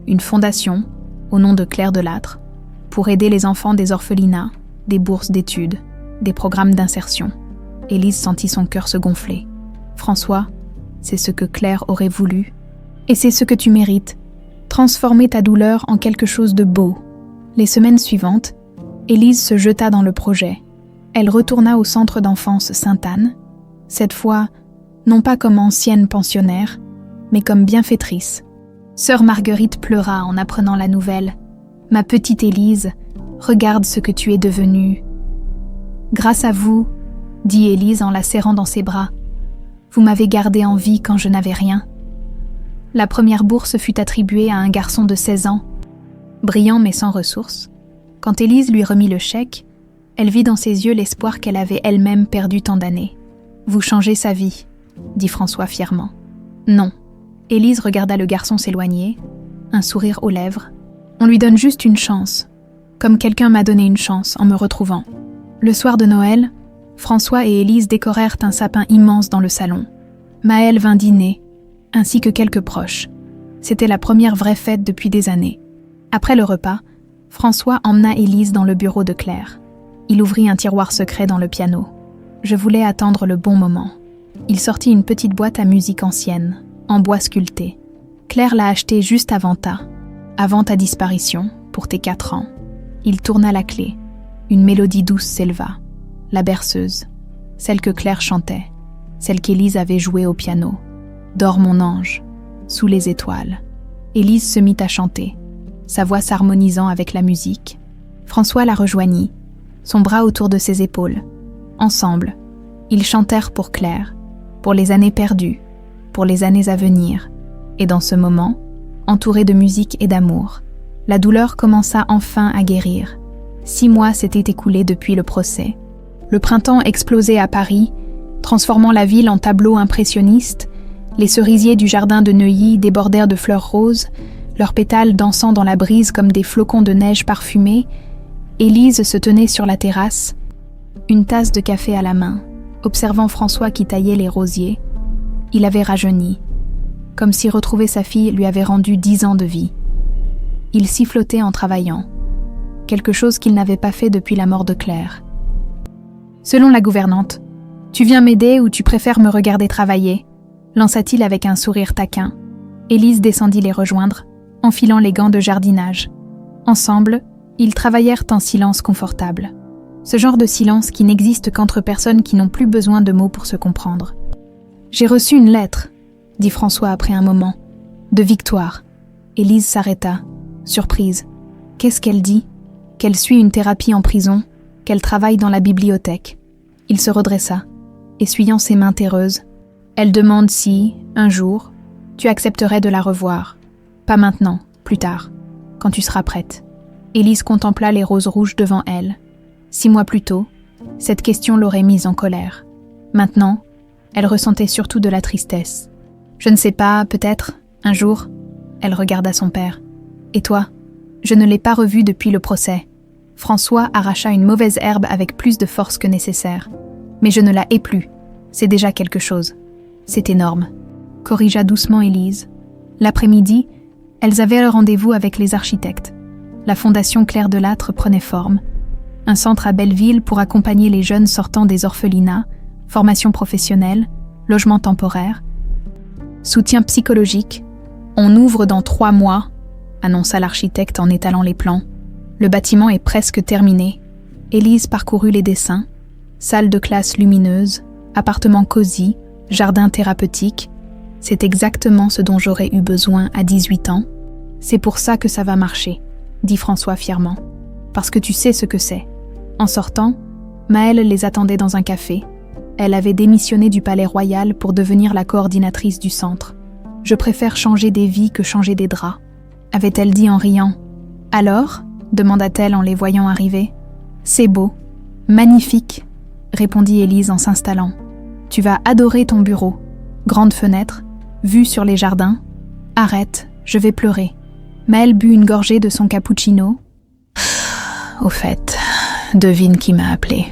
Une fondation, au nom de Claire Delattre, pour aider les enfants des orphelinats, des bourses d'études, des programmes d'insertion. Élise sentit son cœur se gonfler. « François, c'est ce que Claire aurait voulu. Et c'est ce que tu mérites. Transformer ta douleur en quelque chose de beau. Les semaines suivantes, Élise se jeta dans le projet. Elle retourna au centre d'enfance Sainte-Anne, cette fois, non pas comme ancienne pensionnaire, mais comme bienfaitrice. Sœur Marguerite pleura en apprenant la nouvelle. « Ma petite Élise, regarde ce que tu es devenue. »« Grâce à vous, » dit Élise en la serrant dans ses bras, « vous m'avez gardée en vie quand je n'avais rien. » La première bourse fut attribuée à un garçon de 16 ans, brillant mais sans ressources. Quand Élise lui remit le chèque, elle vit dans ses yeux l'espoir qu'elle avait elle-même perdu tant d'années. « Vous changez sa vie », dit François fièrement. « Non. » Élise regarda le garçon s'éloigner, un sourire aux lèvres. « On lui donne juste une chance, comme quelqu'un m'a donné une chance en me retrouvant. » Le soir de Noël, François et Élise décorèrent un sapin immense dans le salon. Maëlle vint dîner, ainsi que quelques proches. C'était la première vraie fête depuis des années. Après le repas, François emmena Élise dans le bureau de Claire. Il ouvrit un tiroir secret dans le piano. Je voulais attendre le bon moment. Il sortit une petite boîte à musique ancienne, en bois sculpté. Claire l'a achetée juste avant ta disparition, pour tes 4 ans. Il tourna la clé. Une mélodie douce s'éleva. La berceuse, celle que Claire chantait, celle qu'Élise avait jouée au piano. Dors mon ange, sous les étoiles. Élise se mit à chanter, sa voix s'harmonisant avec la musique. François la rejoignit, son bras autour de ses épaules. Ensemble, ils chantèrent pour Claire, pour les années perdues, pour les années à venir. Et dans ce moment, entouré de musique et d'amour, la douleur commença enfin à guérir. 6 mois s'étaient écoulés depuis le procès. Le printemps explosait à Paris, transformant la ville en tableau impressionniste. Les cerisiers du jardin de Neuilly débordèrent de fleurs roses, leurs pétales dansant dans la brise comme des flocons de neige parfumés. Élise se tenait sur la terrasse, une tasse de café à la main, observant François qui taillait les rosiers. Il avait rajeuni, comme si retrouver sa fille lui avait rendu 10 ans de vie. Il sifflotait en travaillant, quelque chose qu'il n'avait pas fait depuis la mort de Claire. Selon la gouvernante, « Tu viens m'aider ou tu préfères me regarder travailler ?» lança-t-il avec un sourire taquin. Élise descendit les rejoindre, enfilant les gants de jardinage. Ensemble, ils travaillèrent en silence confortable. Ce genre de silence qui n'existe qu'entre personnes qui n'ont plus besoin de mots pour se comprendre. « J'ai reçu une lettre », dit François après un moment. « De Victoire. » Élise s'arrêta, surprise. Qu'est-ce qu'elle dit ? Qu'elle suit une thérapie en prison, qu'elle travaille dans la bibliothèque. Il se redressa, essuyant ses mains terreuses. Elle demande si, un jour, tu accepterais de la revoir. Pas maintenant, plus tard, quand tu seras prête. Élise contempla les roses rouges devant elle. 6 mois plus tôt, cette question l'aurait mise en colère. Maintenant, elle ressentait surtout de la tristesse. Je ne sais pas, peut-être, un jour, elle regarda son père. Et toi ? Je ne l'ai pas revu depuis le procès. François arracha une mauvaise herbe avec plus de force que nécessaire. Mais je ne la hais plus. C'est déjà quelque chose. C'est énorme. Corrigea doucement Élise. L'après-midi, elles avaient le rendez-vous avec les architectes. La fondation Claire Delattre prenait forme. Un centre à Belleville pour accompagner les jeunes sortant des orphelinats, formation professionnelle, logement temporaire, soutien psychologique. On ouvre dans 3 mois, annonça l'architecte en étalant les plans. Le bâtiment est presque terminé. Élise parcourut les dessins. Salle de classe lumineuse, appartement cosy, jardin thérapeutique. C'est exactement ce dont j'aurais eu besoin à 18 ans. C'est pour ça que ça va marcher, dit François fièrement. Parce que tu sais ce que c'est. En sortant, Maëlle les attendait dans un café. Elle avait démissionné du Palais Royal pour devenir la coordinatrice du centre. « Je préfère changer des vies que changer des draps », avait-elle dit en riant. « Alors ?» demanda-t-elle en les voyant arriver. « C'est beau, magnifique », répondit Élise en s'installant. « Tu vas adorer ton bureau. Grande fenêtre, vue sur les jardins. Arrête, je vais pleurer. » Maëlle but une gorgée de son cappuccino. « Au fait, devine qui m'a appelée. »«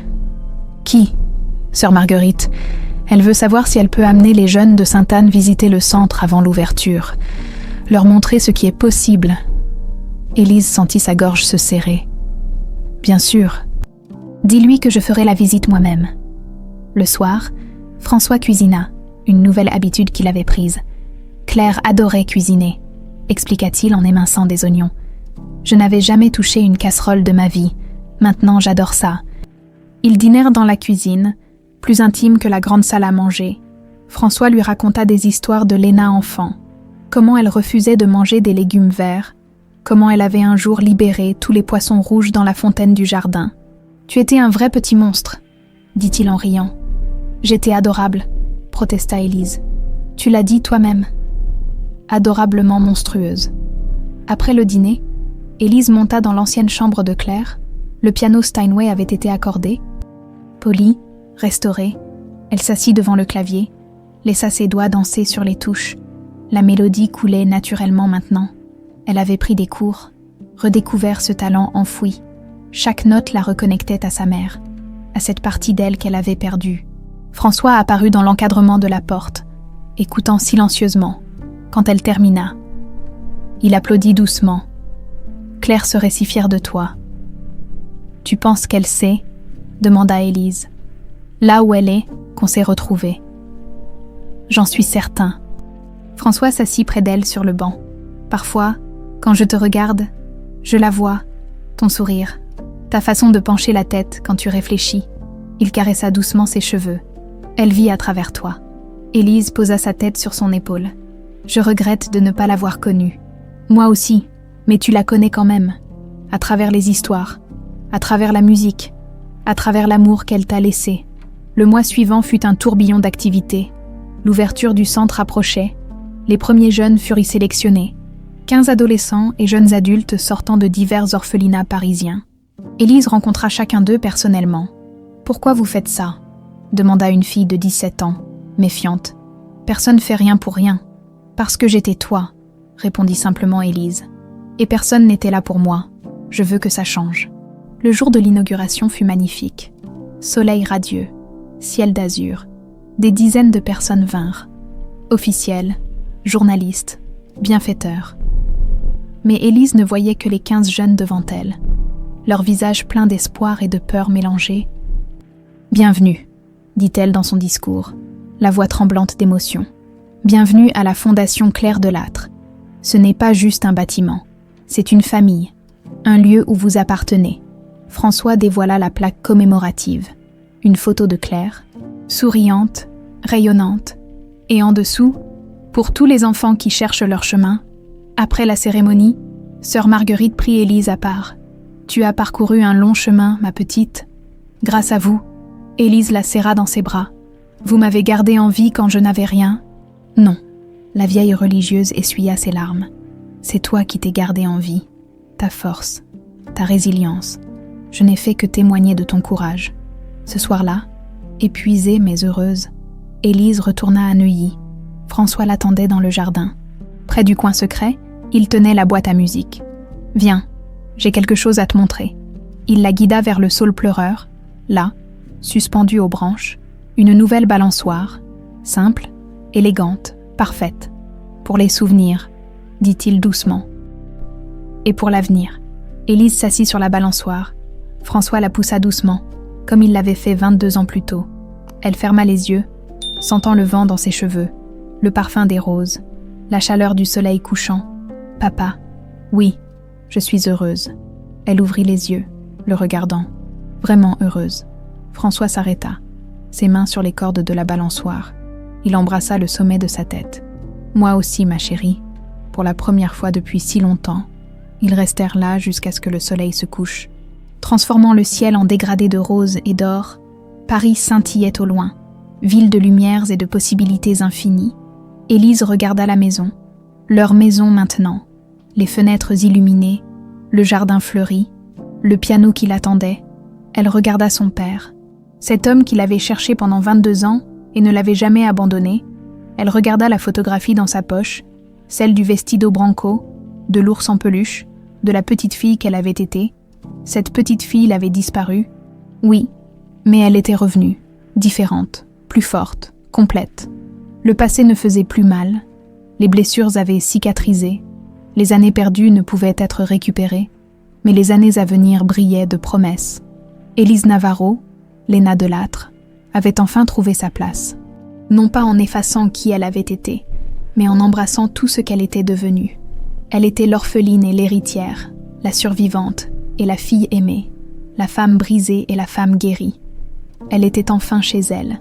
Qui ?»« Sœur Marguerite. Elle veut savoir si elle peut amener les jeunes de Sainte-Anne visiter le centre avant l'ouverture. Leur montrer ce qui est possible. » Élise sentit sa gorge se serrer. « Bien sûr. Dis-lui que je ferai la visite moi-même. » Le soir, François cuisina, une nouvelle habitude qu'il avait prise. Claire adorait cuisiner. expliqua-t-il en éminçant des oignons. Je n'avais jamais touché une casserole de ma vie. Maintenant, j'adore ça. Ils dînèrent dans la cuisine, plus intime que la grande salle à manger. François lui raconta des histoires de Léna enfant. Comment elle refusait de manger des légumes verts. Comment elle avait un jour libéré tous les poissons rouges dans la fontaine du jardin. « Tu étais un vrai petit monstre », dit-il en riant. « J'étais adorable », protesta Élise. « Tu l'as dit toi-même. » Adorablement monstrueuse. Après le dîner, Élise monta dans l'ancienne chambre de Claire. Le piano Steinway avait été accordé. Polie, restaurée, elle s'assit devant le clavier, laissa ses doigts danser sur les touches. La mélodie coulait naturellement maintenant. Elle avait pris des cours, redécouvert ce talent enfoui. Chaque note la reconnectait à sa mère, à cette partie d'elle qu'elle avait perdue. François apparut dans l'encadrement de la porte, écoutant silencieusement, quand elle termina. Il applaudit doucement. « Claire serait si fière de toi. »« Tu penses qu'elle sait ?» demanda Élise. « Là où elle est, qu'on s'est retrouvés. »« J'en suis certain. » François s'assit près d'elle sur le banc. « Parfois, quand je te regarde, je la vois, ton sourire, ta façon de pencher la tête quand tu réfléchis. » Il caressa doucement ses cheveux. « Elle vit à travers toi. » Élise posa sa tête sur son épaule. « Je regrette de ne pas l'avoir connue. Moi aussi, mais tu la connais quand même. À travers les histoires, à travers la musique, à travers l'amour qu'elle t'a laissé. » Le mois suivant fut un tourbillon d'activités. L'ouverture du centre approchait. Les premiers jeunes furent y sélectionnés. 15 adolescents et jeunes adultes sortant de divers orphelinats parisiens. Élise rencontra chacun d'eux personnellement. « Pourquoi vous faites ça ?» demanda une fille de 17 ans, méfiante. « Personne fait rien pour rien. »« Parce que j'étais toi », répondit simplement Élise. « Et personne n'était là pour moi. Je veux que ça change. » Le jour de l'inauguration fut magnifique. Soleil radieux, ciel d'azur. Des dizaines de personnes vinrent. Officiels, journalistes, bienfaiteurs. Mais Élise ne voyait que les 15 jeunes devant elle. Leurs visages pleins d'espoir et de peur mélangés. « Bienvenue », dit-elle dans son discours, la voix tremblante d'émotion. « Bienvenue à la Fondation Claire Delattre. Ce n'est pas juste un bâtiment, c'est une famille, un lieu où vous appartenez. » François dévoila la plaque commémorative. Une photo de Claire, souriante, rayonnante, et en dessous, pour tous les enfants qui cherchent leur chemin. Après la cérémonie, sœur Marguerite prit Élise à part. « Tu as parcouru un long chemin, ma petite. Grâce à vous, Élise la serra dans ses bras. Vous m'avez gardée en vie quand je n'avais rien. » « Non. » La vieille religieuse essuya ses larmes. « C'est toi qui t'es gardée en vie. Ta force, ta résilience. Je n'ai fait que témoigner de ton courage. » Ce soir-là, épuisée mais heureuse, Élise retourna à Neuilly. François l'attendait dans le jardin. Près du coin secret, il tenait la boîte à musique. « Viens, j'ai quelque chose à te montrer. » Il la guida vers le saule pleureur. Là, suspendue aux branches, une nouvelle balançoire, simple, élégante, parfaite. « Pour les souvenirs, » dit-il doucement. « Et pour l'avenir. » Élise s'assit sur la balançoire. François la poussa doucement, comme il l'avait fait 22 ans plus tôt. Elle ferma les yeux, sentant le vent dans ses cheveux, le parfum des roses, la chaleur du soleil couchant. « Papa, oui, je suis heureuse. » Elle ouvrit les yeux, le regardant. Vraiment heureuse. François s'arrêta, ses mains sur les cordes de la balançoire. Il embrassa le sommet de sa tête. « Moi aussi, ma chérie. » Pour la première fois depuis si longtemps, ils restèrent là jusqu'à ce que le soleil se couche. Transformant le ciel en dégradé de rose et d'or, Paris scintillait au loin, ville de lumières et de possibilités infinies. Élise regarda la maison, leur maison maintenant, les fenêtres illuminées, le jardin fleuri, le piano qui l'attendait. Elle regarda son père, cet homme qui l'avait cherché pendant 22 ans et ne l'avait jamais abandonné. Elle regarda la photographie dans sa poche, celle du vestido branco, de l'ours en peluche, de la petite fille qu'elle avait été. Cette petite fille avait disparu. Oui, mais elle était revenue, différente, plus forte, complète. Le passé ne faisait plus mal, les blessures avaient cicatrisé, les années perdues ne pouvaient être récupérées, mais les années à venir brillaient de promesses. Élise Navarro, Léna Delattre, avait enfin trouvé sa place. Non pas en effaçant qui elle avait été, mais en embrassant tout ce qu'elle était devenue. Elle était l'orpheline et l'héritière, la survivante et la fille aimée, la femme brisée et la femme guérie. Elle était enfin chez elle,